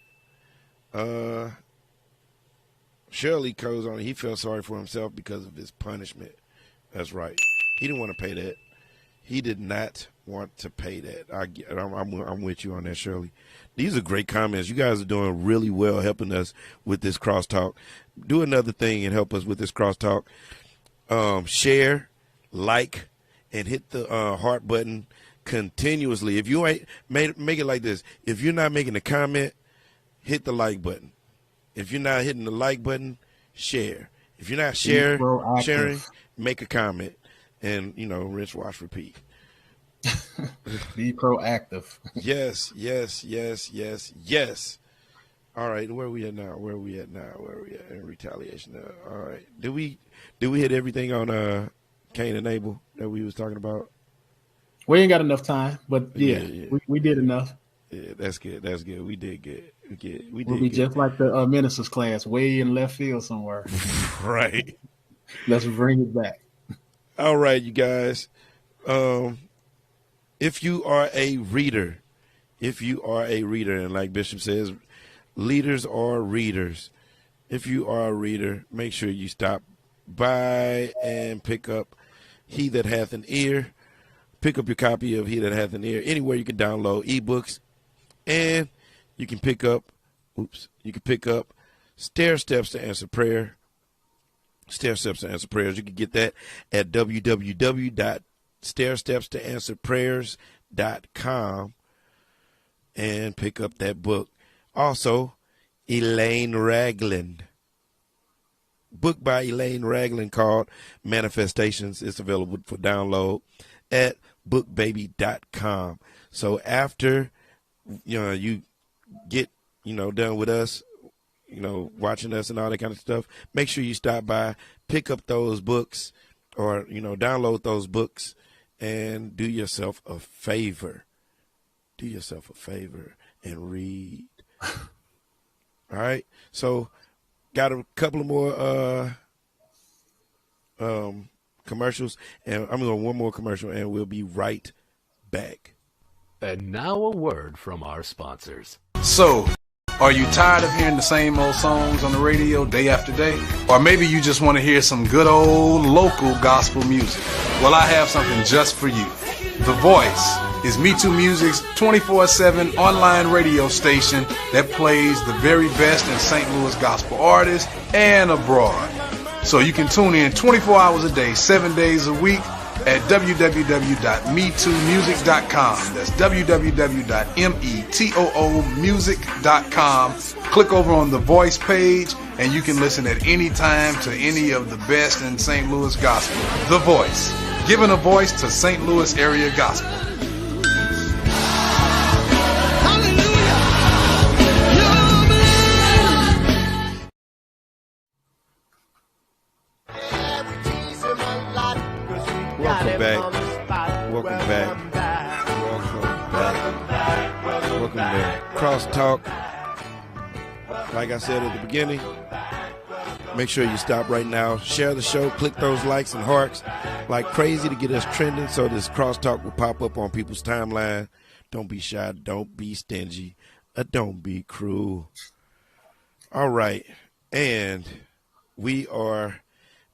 Speaker 1: Shirley goes on, he felt sorry for himself because of his punishment. That's right. He didn't want to pay that. He did not want to pay that. I'm with you on that, Shirley. These are great comments. You guys are doing really well helping us with this crosstalk. Do another thing and help us with this crosstalk. Share, like, and hit the heart button continuously. If you ain't make it like this. If you're not making a comment, hit the like button. If you're not hitting the like button, share. If you're not sharing, make a comment. And, rinse, wash, repeat.
Speaker 2: Be proactive.
Speaker 1: Yes. All right, where are we at now? Where are we at in retaliation? All right. Did we hit everything on Cain and Abel that we was talking about?
Speaker 2: We ain't got enough time, but yeah. We did enough.
Speaker 1: Yeah, that's good. We did good.
Speaker 2: We'll be just like the minister's class, way in left field somewhere.
Speaker 1: Right.
Speaker 2: Let's bring it back.
Speaker 1: All right, you guys. If you are a reader, and like Bishop says, leaders are readers. If you are a reader, make sure you stop by and pick up He That Hath an Ear. Pick up your copy of He That Hath an Ear anywhere you can download ebooks, and you can pick up Stair Steps to Answer Prayer. Stair Steps to Answer Prayers. You can get that at www.stairstepstoanswerprayers.com and pick up that book. Also, Elaine Ragland. Book by Elaine Ragland called Manifestations. It's available for download at bookbaby.com. So after you get done with us, watching us and all that kind of stuff, make sure you stop by, pick up those books or, download those books and do yourself a favor. Do yourself a favor and read. All right. So got a couple of more commercials, and I'm going one more commercial and we'll be right back.
Speaker 7: And now a word from our sponsors.
Speaker 8: So, are you tired of hearing the same old songs on the radio day after day? Or maybe you just want to hear some good old local gospel music? Well, I have something just for you. The Voice is Me Too Music's 24/7 online radio station that plays the very best in St. Louis gospel artists and abroad. So you can tune in 24 hours a day, 7 days a week at www.metoomusic.com. That's www.metoomusic.com. Click over on the voice page and you can listen at any time to any of the best in St. Louis gospel. The Voice, giving a voice to St. Louis area gospel.
Speaker 1: Welcome back. Welcome to CrossTalk. Like I said at the beginning, make sure you stop right now, share the show, click those likes and hearts like crazy to get us trending so this CrossTalk will pop up on people's timeline. Don't be shy, don't be stingy, don't be cruel. All right, and we are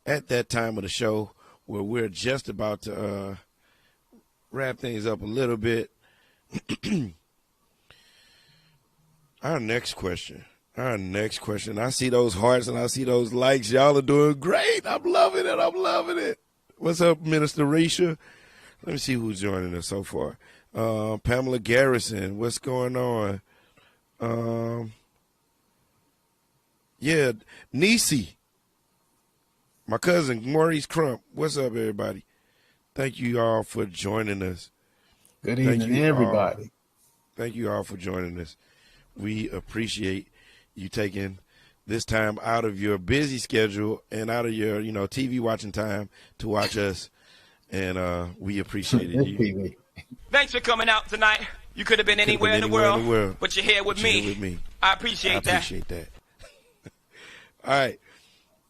Speaker 1: at that time of the show where we're just about to wrap things up a little bit. Our next question. I see those hearts and I see those likes. Y'all are doing great. I'm loving it. What's up, Minister Risha? Let me see who's joining us so far. Pamela Garrison, what's going on? Yeah, Nisi. My cousin, Maurice Crump. What's up, everybody? Thank you all for joining us.
Speaker 2: Good evening, everybody.
Speaker 1: Thank you all for joining us. We appreciate you taking this time out of your busy schedule and out of your, TV watching time to watch us. And we appreciate it.
Speaker 9: Thanks for coming out tonight. You could have been anywhere in the world, but you're here with me. I appreciate that. All right.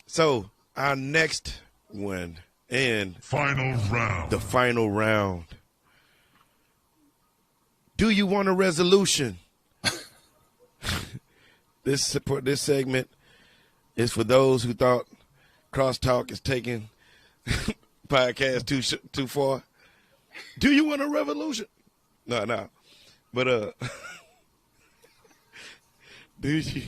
Speaker 9: So our next one and
Speaker 6: the
Speaker 1: final round. Do you want a resolution? This segment is for those who thought CrossTalk is taking podcast too far. Do you want a revolution? No. But do you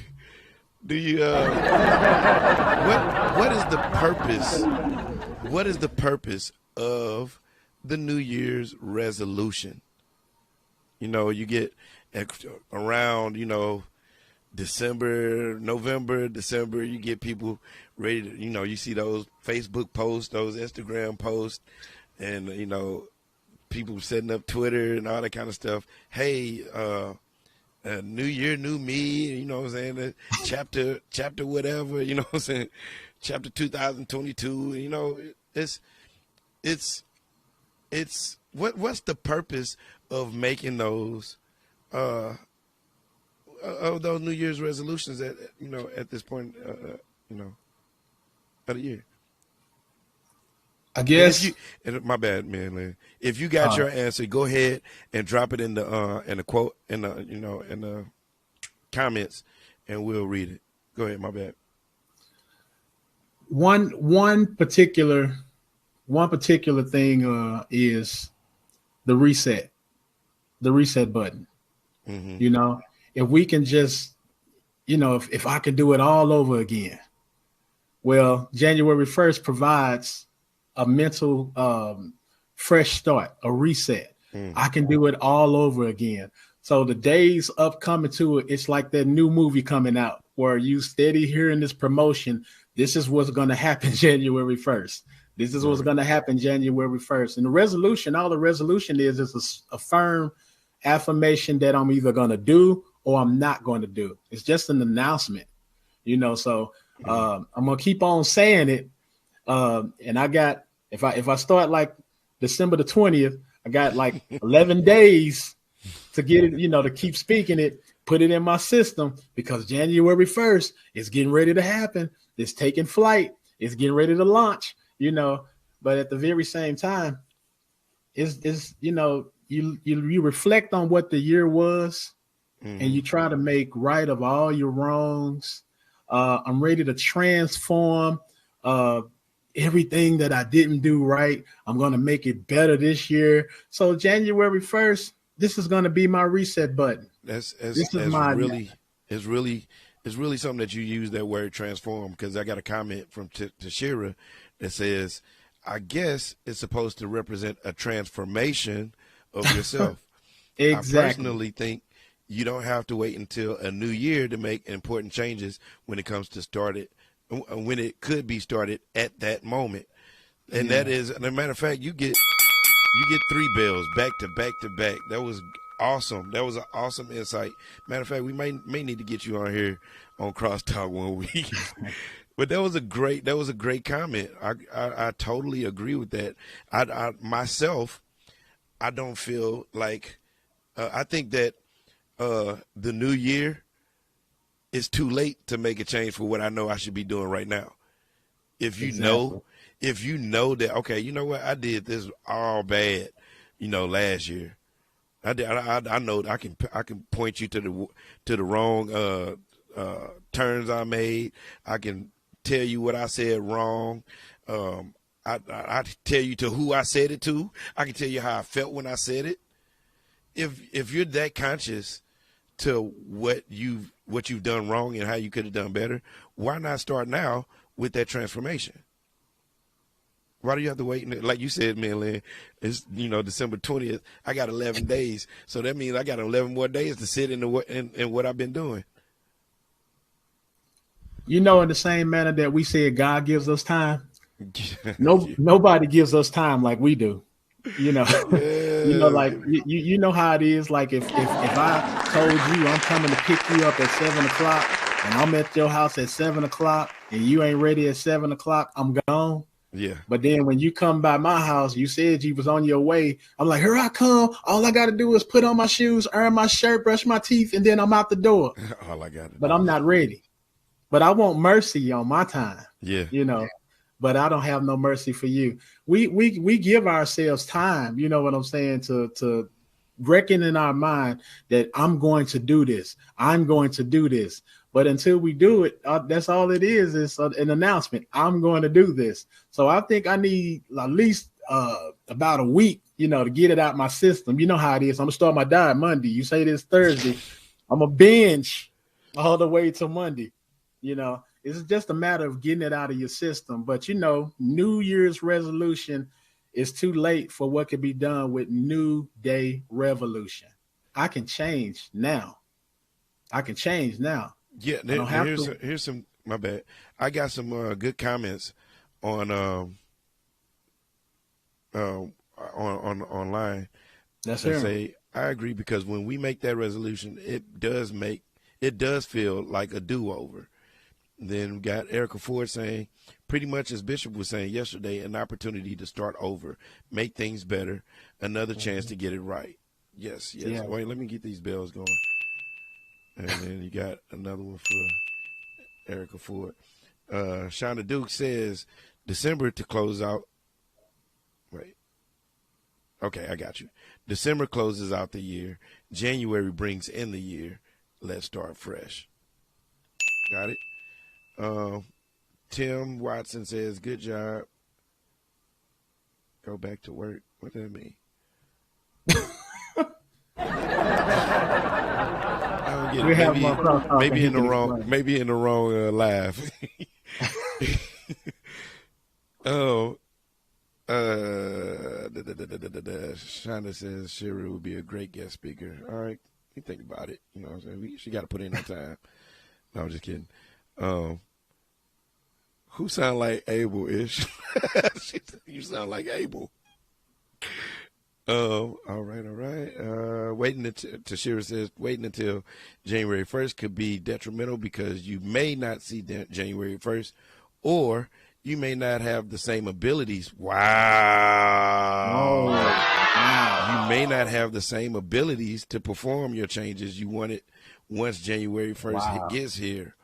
Speaker 1: what is the purpose? What is the purpose of the New Year's resolution? You get around, November, December, you get people ready to, you see those Facebook posts, those Instagram posts, and, people setting up Twitter and all that kind of stuff. Hey, new year, new me, you know what I'm saying? Chapter whatever, you know what I'm saying? Chapter 2022, it's what's the purpose of making those of those New Year's resolutions at this point of the year?
Speaker 2: I guess.
Speaker 1: My bad, man. If you got your answer, go ahead and drop it in the quote in the comments, and we'll read it. Go ahead. My bad.
Speaker 2: One particular thing is the reset button. Mm-hmm. If we can just, if I could do it all over again. Well, January 1st provides a mental fresh start, a reset. I can do it all over again. So the days upcoming to it, it's like that new movie coming out where you steady hearing this promotion. This is what's going to happen January 1st. This is what's going to happen January 1st. And the resolution, all the resolution is a firm affirmation that I'm either going to do or I'm not going to do. It's just an announcement, so I'm going to keep on saying it. And I got, if I start like December the 20th, I got like 11 days to get it, to keep speaking it, put it in my system, because January 1st is getting ready to happen. It's taking flight. It's getting ready to launch, but at the very same time, is you reflect on what the year was, and you try to make right of all your wrongs. I'm ready to transform everything that I didn't do right, I'm going to make it better this year. So January 1st, this is going to be my reset button.
Speaker 1: It's really something that you use that word transform, because I got a comment from Tashira that says, I guess it's supposed to represent a transformation of yourself.
Speaker 2: Exactly.
Speaker 1: I personally think you don't have to wait until a new year to make important changes when it comes to when it could be started at that moment. And that is, as a matter of fact, you get 3 bells back to back to back. That was awesome. That was an awesome insight. Matter of fact, we may need to get you on here on CrossTalk one week. But that was a great comment. I totally agree with that. I myself, I don't feel like I think that the new year, it's too late to make a change for what I know I should be doing right now. If you know that, okay, you know what, I did this all bad, last year. I know I can point you to the wrong turns I made. I can tell you what I said wrong. I tell you to who I said it to. I can tell you how I felt when I said it. If you're that conscious to what you've done wrong and how you could have done better, why not start now with that transformation? Why do you have to wait? Like you said, man, Lynn, it's December 20th. I got 11 days, so that means I got 11 more days to sit in what I've been doing.
Speaker 2: In the same manner that we said God gives us time, nobody gives us time like we do. Like you know how it is. Like if I told you I'm coming to pick you up at 7:00 and I'm at your house at 7:00 and you ain't ready at 7:00, I'm gone.
Speaker 1: Yeah.
Speaker 2: But then when you come by my house, you said you was on your way. I'm like, here I come. All I got to do is put on my shoes, iron my shirt, brush my teeth, and then I'm out the door.
Speaker 1: All I got to do.
Speaker 2: But I'm not ready. But I want mercy on my time.
Speaker 1: Yeah.
Speaker 2: But I don't have no mercy for you. We give ourselves time, you know what I'm saying, to reckon in our mind that I'm going to do this. I'm going to do this. But until we do it, that's all it is. It's an announcement. I'm going to do this. So I think I need at least about a week, to get it out my system. You know how it is. I'm going to start my diet Monday. You say this Thursday. I'm going to binge all the way to Monday. It's just a matter of getting it out of your system. But, New Year's resolution is too late for what could be done with New Day Revolution. I can change now.
Speaker 1: Yeah, here's some. My bad. I got some good comments on online.
Speaker 2: That's
Speaker 1: that say I agree, because when we make that resolution, it does feel like a do-over. Then we got Erica Ford saying, pretty much as Bishop was saying yesterday, an opportunity to start over, make things better, another chance to get it right. Yes. Yeah. Wait, let me get these bells going. And then you got another one for Erica Ford. Shonda Duke says, December to close out. Wait. Okay, I got you. December closes out the year. January brings in the year. Let's start fresh. Got it? Tim Watson says, good job. Go back to work. What does that mean? Maybe in the wrong laugh. Shonda says Sherry would be a great guest speaker. All right, you think about it. You know what I'm saying? She got to put in her time. No, I'm just kidding. Who sound like Abel-ish? You sound like Abel. All right. Tashira says, waiting until January 1st could be detrimental because you may not see January 1st, or you may not have the same abilities. Wow. You may not have the same abilities to perform your changes you wanted once January 1st gets here.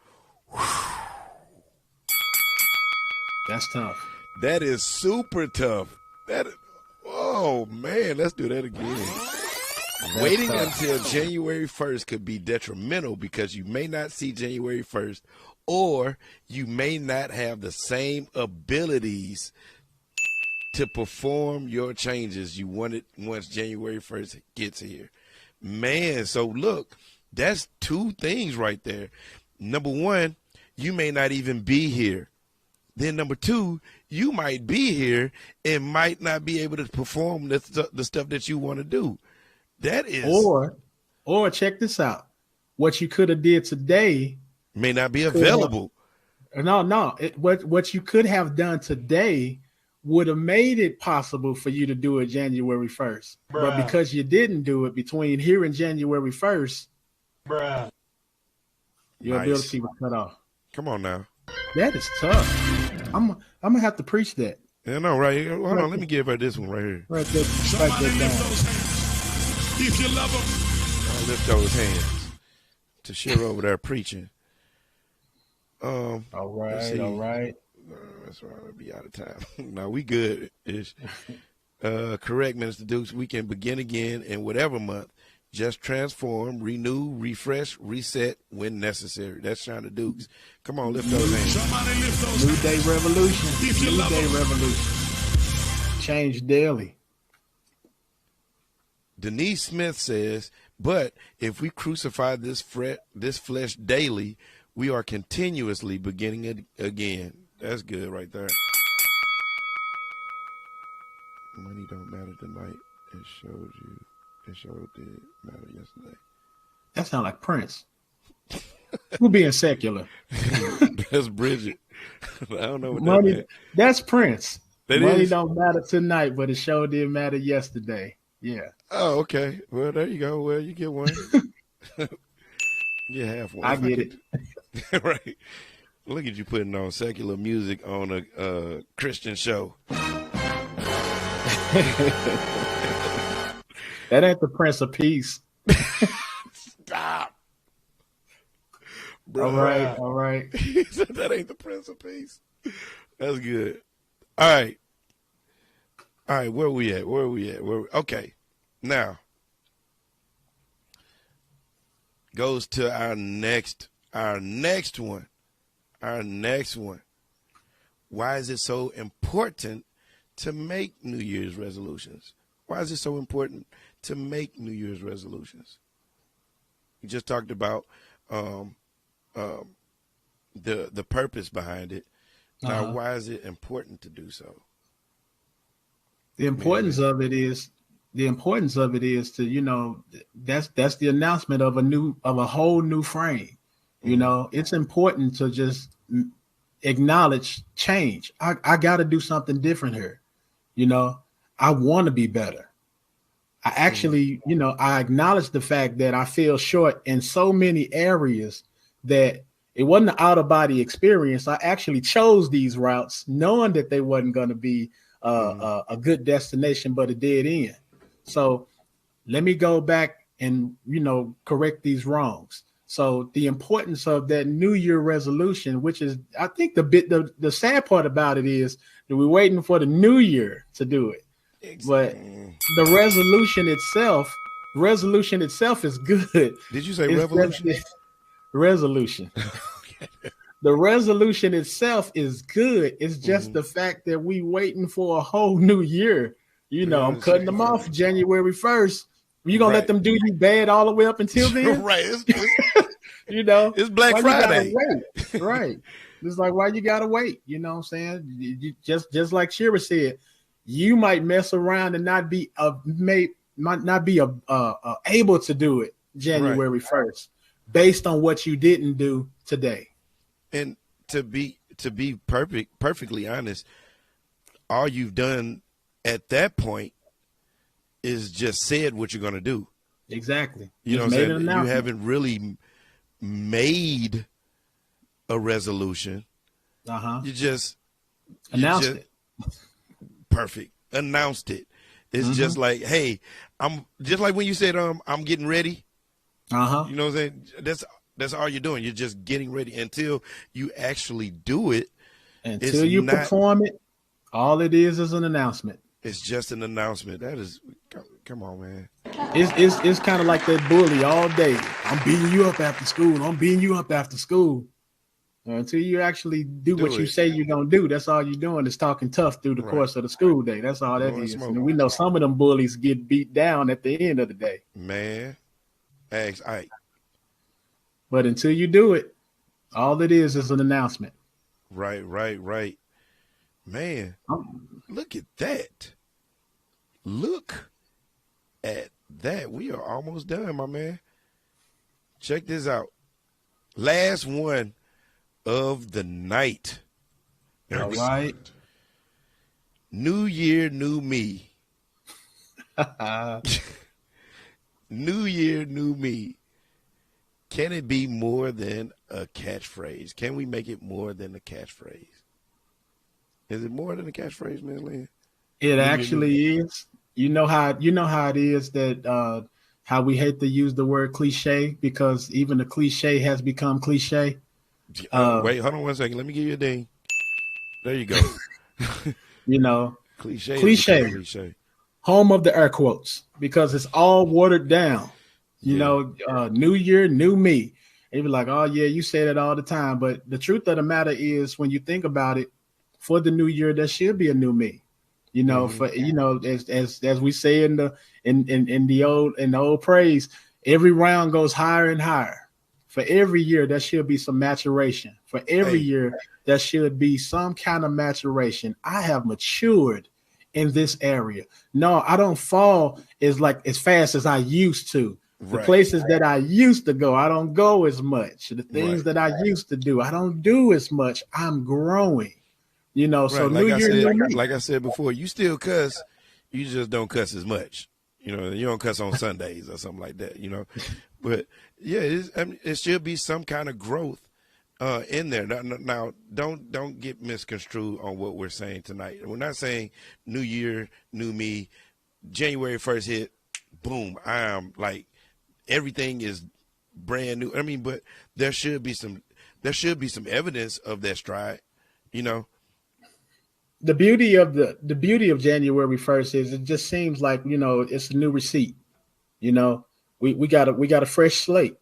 Speaker 2: That's tough.
Speaker 1: That is super tough. Oh, man, let's do that again. Waiting until January 1st could be detrimental because you may not see January 1st, or you may not have the same abilities to perform your changes you wanted once January 1st gets here. Man, so look, that's two things right there. Number one, you may not even be here. Then number two, you might be here and might not be able to perform the stuff that you want to do. That is,
Speaker 2: or check this out. What you could have did today
Speaker 1: may not be available.
Speaker 2: What you could have done today would have made it possible for you to do it January 1st. But because you didn't do it between here and January 1st, your ability was cut off.
Speaker 1: Come on now.
Speaker 2: That is tough. I'm gonna have to preach that.
Speaker 1: Yeah, no, right here. Hold on, let me give her this one right here.
Speaker 2: Right there down.
Speaker 6: If you love them,
Speaker 1: I'll lift those hands to share over there preaching.
Speaker 2: All right.
Speaker 1: That's right. I'll be out of time. No, we good. Ish. Correct, Minister Dukes. We can begin again in whatever month. Just transform, renew, refresh, reset when necessary. That's Shonda Dukes. Come on, lift those hands.
Speaker 6: somebody lift those
Speaker 2: New day revolution.
Speaker 6: If you
Speaker 2: New
Speaker 6: love
Speaker 2: day
Speaker 6: them.
Speaker 2: revolution. Change daily.
Speaker 1: Denise Smith says, but if we crucify this flesh daily, we are continuously beginning it again. That's good right there. Money don't matter tonight. It showed did matter yesterday.
Speaker 2: That sounds like Prince. We're being secular.
Speaker 1: That's Bridget. I don't know what
Speaker 2: Money,
Speaker 1: that meant.
Speaker 2: that's Prince.
Speaker 1: That
Speaker 2: Money
Speaker 1: is?
Speaker 2: don't matter tonight, but it sure did matter yesterday. Yeah.
Speaker 1: Oh, okay. Well, there you go. Well, you get one. You have one.
Speaker 2: I get it.
Speaker 1: Right. Look at you putting on secular music on a Christian show.
Speaker 2: That ain't the Prince of Peace.
Speaker 1: Stop. Bro.
Speaker 2: All right.
Speaker 1: He said that ain't the Prince of Peace. That's good. All right. Where we at? Okay. Now, goes to our next one. Why is it so important to make New Year's resolutions? Why is it so important to make New Year's resolutions? We just talked about the purpose behind it. Now, why is it important to do so?
Speaker 2: The importance of it is to, that's the announcement of a whole new frame. It's important to just acknowledge change. I got to do something different here. I want to be better. I actually, I acknowledge the fact that I feel short in so many areas that it wasn't an out of body experience. I actually chose these routes knowing that they wasn't going to be a good destination, but a dead end. So let me go back and, correct these wrongs. So the importance of that New Year resolution, which is, I think the sad part about it is that we're waiting for the new year to do it. But the resolution itself is good.
Speaker 1: Did you say revolution?
Speaker 2: Resolution. The resolution itself is good. It's just the fact that we waiting for a whole new year. I'm cutting them off January 1st. You gonna let them do you bad all the way up until then?
Speaker 1: Right.
Speaker 2: It's
Speaker 1: Black Friday.
Speaker 2: Right. It's like, why you gotta wait? You know what I'm saying? You just like Shira said, you might mess around and not be able to do it January 1st based on what you didn't do today.
Speaker 1: And to be perfectly honest, all you've done at that point is just said what you're going to do.
Speaker 2: Exactly.
Speaker 1: You know what I'm saying? You haven't really made a resolution. You just
Speaker 2: announced it.
Speaker 1: Perfect. Announced it. It's just like, hey, I'm just like when you said, I'm getting ready. You know what I'm saying? That's all you're doing. You're just getting ready until you actually do it.
Speaker 2: Until you perform it, all it is an announcement.
Speaker 1: It's just an announcement. That is, come on, man.
Speaker 2: It's kind of like that bully all day. I'm beating you up after school. I'm beating you up after school. Until you actually do what you say you're gonna do, that's all you're doing is talking tough through the course of the school day. That's all that is. And we know some of them bullies get beat down at the end of the day.
Speaker 1: Man,
Speaker 2: but until you do it, all it is an announcement.
Speaker 1: Right. Man, look at that. Look at that. We are almost done, my man. Check this out. Last one of the night.
Speaker 2: All right.
Speaker 1: New year, new me. New year, new me. Can it be more than a catchphrase? Can we make it more than a catchphrase? Is it more than a catchphrase, man, Lynn?
Speaker 2: It actually is. You know how it is that how we hate to use the word cliche, because even the cliche has become cliche.
Speaker 1: Wait, hold on 1 second. Let me give you a ding. There you go.
Speaker 2: Cliche. Home of the air quotes, because it's all watered down. New year, new me. And you're like, oh yeah, you say that all the time. But the truth of the matter is, when you think about it, for the new year, there should be a new me. As we say in the old praise, every round goes higher and higher. For every year, there should be some maturation. For every year, there should be some kind of maturation. I have matured in this area. No, I don't fall as fast as I used to. The places that I used to go, I don't go as much. The things that I used to do, I don't do as much. I'm growing. So
Speaker 1: like I said before, you still cuss, you just don't cuss as much. You don't cuss on Sundays or something like that. But yeah, it should be some kind of growth in there. Now, don't get misconstrued on what we're saying tonight. We're not saying new year, new me. January 1st hit, boom, I am like everything is brand new. I mean, but there should be some evidence of that stride.
Speaker 2: The beauty of January 1st is it just seems like, it's a new receipt. We got a fresh slate.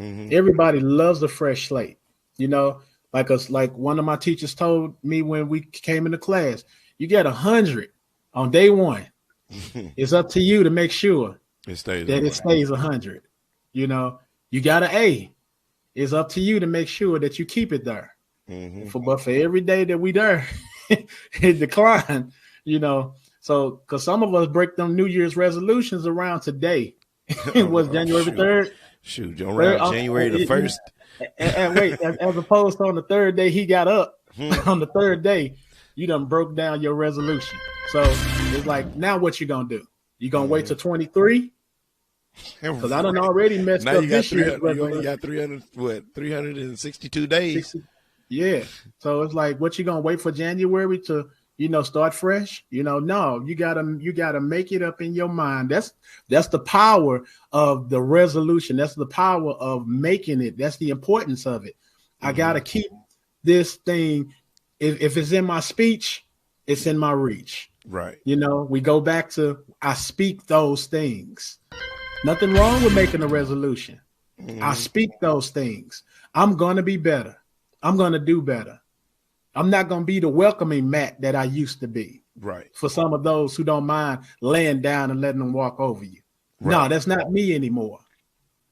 Speaker 2: Mm-hmm. Everybody loves a fresh slate. Like one of my teachers told me when we came into class, you get 100 on day one. It's up to you to make sure it stays 100. You got an A. It's up to you to make sure that you keep it there. Mm-hmm. But for every day that we there, it declined, So, because some of us break them New Year's resolutions around today. It was January 3rd.
Speaker 1: Shoot, around January the 1st.
Speaker 2: And wait, as opposed to on the third day he got up. On the third day, you done broke down your resolution. So it's like, now what you gonna do? You gonna wait till 23? Because I done already messed up this year.
Speaker 1: You only got 362 days.
Speaker 2: Yeah. So it's like, what you gonna wait for January to, start fresh? No, you gotta make it up in your mind. That's the power of the resolution. That's the power of making it. That's the importance of it. Mm-hmm. I gotta keep this thing. If it's in my speech, it's in my reach.
Speaker 1: Right.
Speaker 2: We go back to, I speak those things. Nothing wrong with making a resolution. Mm-hmm. I speak those things. I'm gonna be better. I'm going to do better. I'm not going to be the welcoming mat that I used to be.
Speaker 1: Right.
Speaker 2: For some of those who don't mind laying down and letting them walk over you. Right. No, that's not me anymore.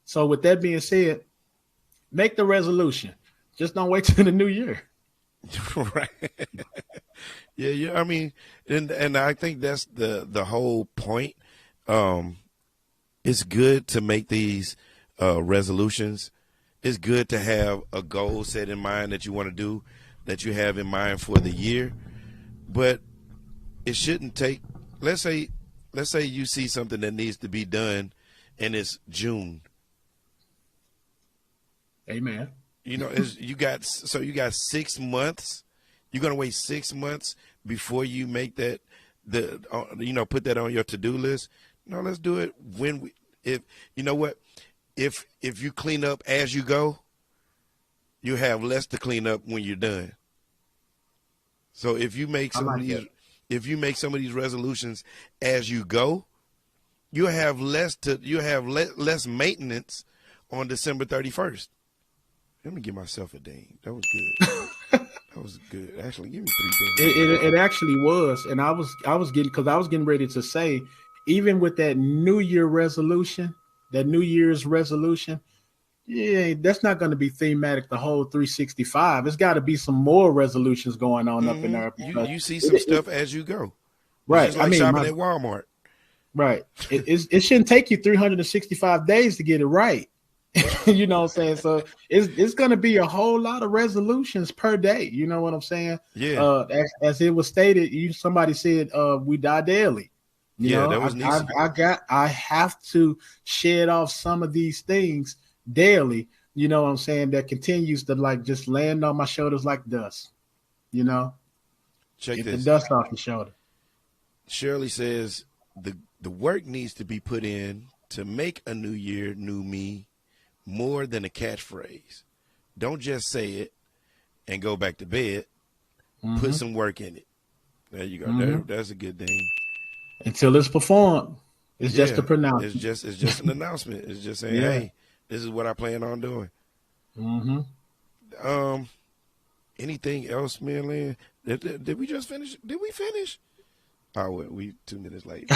Speaker 2: So with that being said, make the resolution. Just don't wait till the new year.
Speaker 1: Right. Yeah. I mean, and I think that's the whole point. It's good to make these resolutions. It's good to have a goal set in mind that you want to do, that you have in mind for the year, but it shouldn't take. Let's say you see something that needs to be done, and it's June.
Speaker 2: Amen.
Speaker 1: You got 6 months. You're gonna wait 6 months before you make that put that on your to-do list. No, let's do it if you clean up as you go, you have less to clean up when you're done. So if you make some of these resolutions as you go, you have less maintenance on December 31st. Let me give myself a ding. That was good. That was good. Actually, give me 3 dings.
Speaker 2: It actually was, and I was getting ready to say, even with that New Year's resolution, yeah, that's not going to be thematic the whole 365. It's got to be some more resolutions going on up in there.
Speaker 1: You see some stuff as you go.
Speaker 2: Right.
Speaker 1: It's just like shopping at Walmart.
Speaker 2: Right. It shouldn't take you 365 days to get it right. You know what I'm saying? So it's going to be a whole lot of resolutions per day. You know what I'm saying?
Speaker 1: Yeah.
Speaker 2: As it was stated, somebody said we die daily. You know,
Speaker 1: that was neat.
Speaker 2: I have to shed off some of these things daily. You know what I'm saying? That continues to like just land on my shoulders like dust. You know,
Speaker 1: get
Speaker 2: the dust off your shoulder.
Speaker 1: Shirley says the work needs to be put in to make a new year, new me, more than a catchphrase. Don't just say it and go back to bed. Put some work in it. There you go. That's a good thing.
Speaker 2: Until it's performed, it's just a pronouncement.
Speaker 1: It's just an announcement. It's just saying, hey, this is what I plan on doing. Anything else, man, Lynn? Did we just finish? Did we finish? Oh, we 2 minutes late.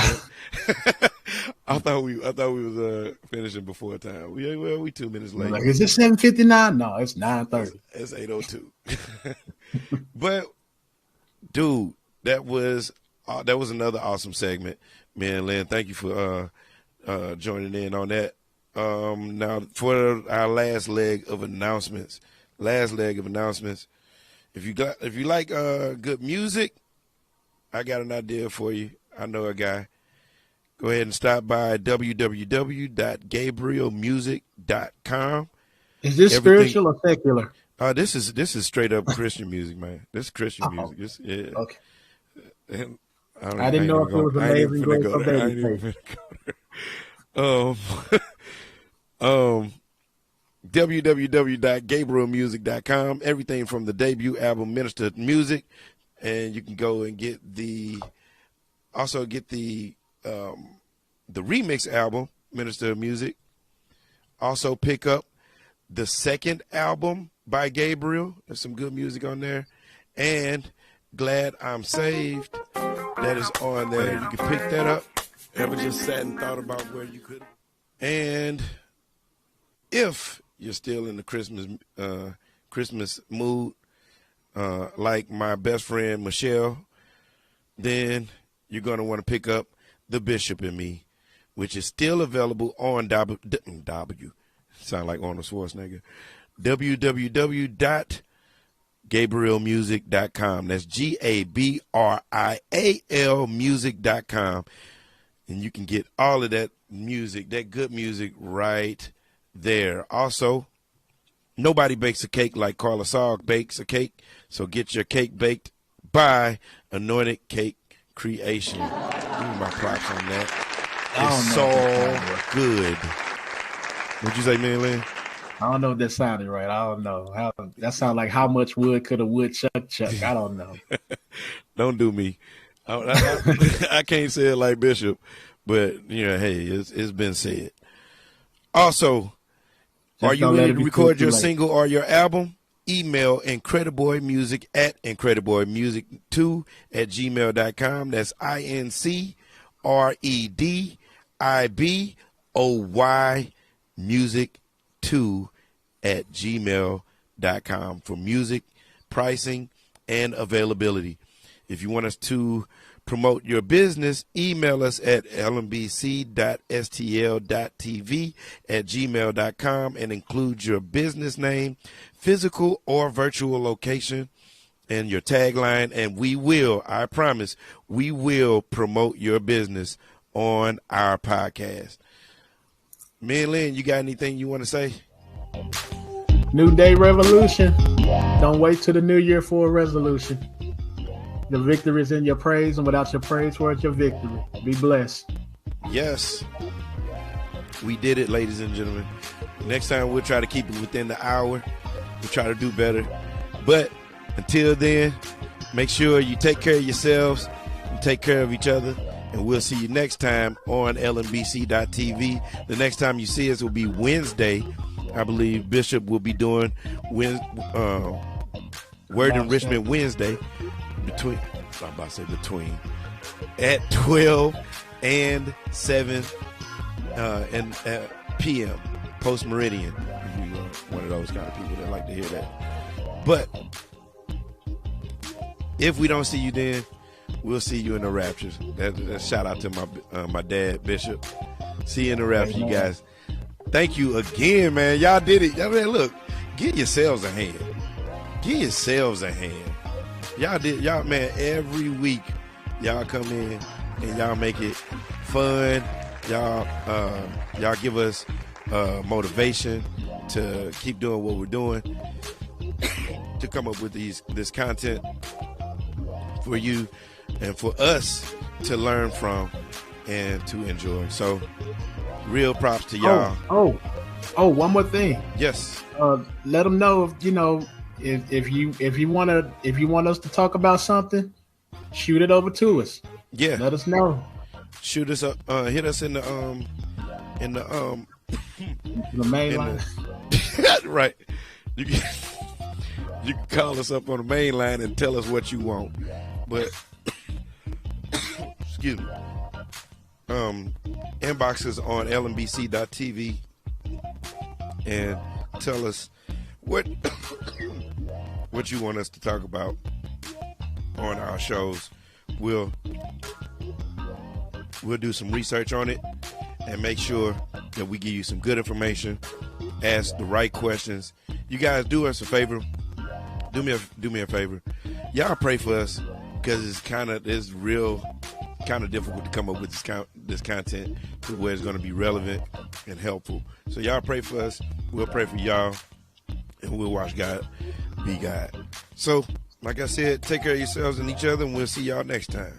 Speaker 1: I thought we was finishing before time. We 2 minutes late.
Speaker 2: Like, is it 7:59? No, it's 9:30.
Speaker 1: It's 8:02. But dude, that was another awesome segment, man. Lynn, thank you for joining in on that. Now for our last leg of announcements. If you like good music, I got an idea for you. I know a guy. Go ahead and stop by www.gabrielmusic.com.
Speaker 2: Is this spiritual or secular?
Speaker 1: This is straight up Christian music, man. This is Christian music. Okay. And
Speaker 2: I didn't know if it was Amazing Grace or Babyface.
Speaker 1: www.gabrielmusic.com. Everything from the debut album Minister of Music, and you can go and get the remix album Minister of Music. Also pick up the second album by Gabriel. There's some good music on there, and Glad I'm Saved. That is on there. You can pick that up. Ever just sat and thought about where you could? And if you're still in the Christmas mood, like my best friend Michelle, then you're going to want to pick up The Bishop and Me, which is still available on sound like Arnold Schwarzenegger, www.gabrielmusic.com. That's GABRIAL music.com. And you can get all of that music, that good music right there. Also, nobody bakes a cake like Carla Sogg bakes a cake. So get your cake baked by Anointed Cake Creation. Give me my props on that. It's so good. What'd you say, man, Lynn?
Speaker 2: I don't know if that sounded right. I don't know. That sounded like how much wood could a woodchuck chuck. I don't know.
Speaker 1: Don't do me. I can't say it like Bishop, but hey, it's been said. Also, are you ready to record your single or your album? Email incrediboymusic@incrediboymusic2@gmail.com. That's INCREDIBOY music2@gmail.com for music, pricing, and availability. If you want us to promote your business, email us at lmbc.stl.tv@gmail.com and include your business name, physical or virtual location, and your tagline, and I promise, we will promote your business on our podcast. Me and Lynn, you got anything you want to say?
Speaker 2: New Day Revolution. Don't wait till the new year for a resolution. The victory is in your praise, and without your praise, where's your victory? Be blessed.
Speaker 1: Yes. We did it, ladies and gentlemen. Next time, we'll try to keep it within the hour. We'll try to do better. But until then, make sure you take care of yourselves and take care of each other. And we'll see you next time on LMBC.TV. The next time you see us will be Wednesday. I believe Bishop will be doing Word Enrichment Wednesday between at 12 and 7 p.m. post meridian. If you're one of those kind of people that like to hear that. But if we don't see you then, we'll see you in the raptures. That shout out to my dad, Bishop. See you in the raptures, you guys. Thank you again, man. Y'all did it. Y'all, man, look, give yourselves a hand. Give yourselves a hand. Y'all did, y'all, man, every week y'all come in and y'all make it fun. Y'all give us motivation to keep doing what we're doing, to come up with this content for you and for us to learn from and to enjoy. So real props to y'all.
Speaker 2: Oh, one more thing.
Speaker 1: Yes.
Speaker 2: Let them know if you want us to talk about something, shoot it over to us.
Speaker 1: Yeah.
Speaker 2: Let us know.
Speaker 1: Shoot us up. Hit us in the
Speaker 2: main line.
Speaker 1: Right. You can call us up on the main line and tell us what you want. But excuse me. Inboxes on LMBC.TV and tell us what you want us to talk about on our shows. We'll do some research on it and make sure that we give you some good information, ask the right questions. You guys do us a favor. Do me a favor. Y'all pray for us, because it's real difficult to come up with this content to where it's going to be relevant and helpful. So y'all pray for us. We'll pray for y'all, and we'll watch God be God. So, like I said, take care of yourselves and each other, and we'll see y'all next time.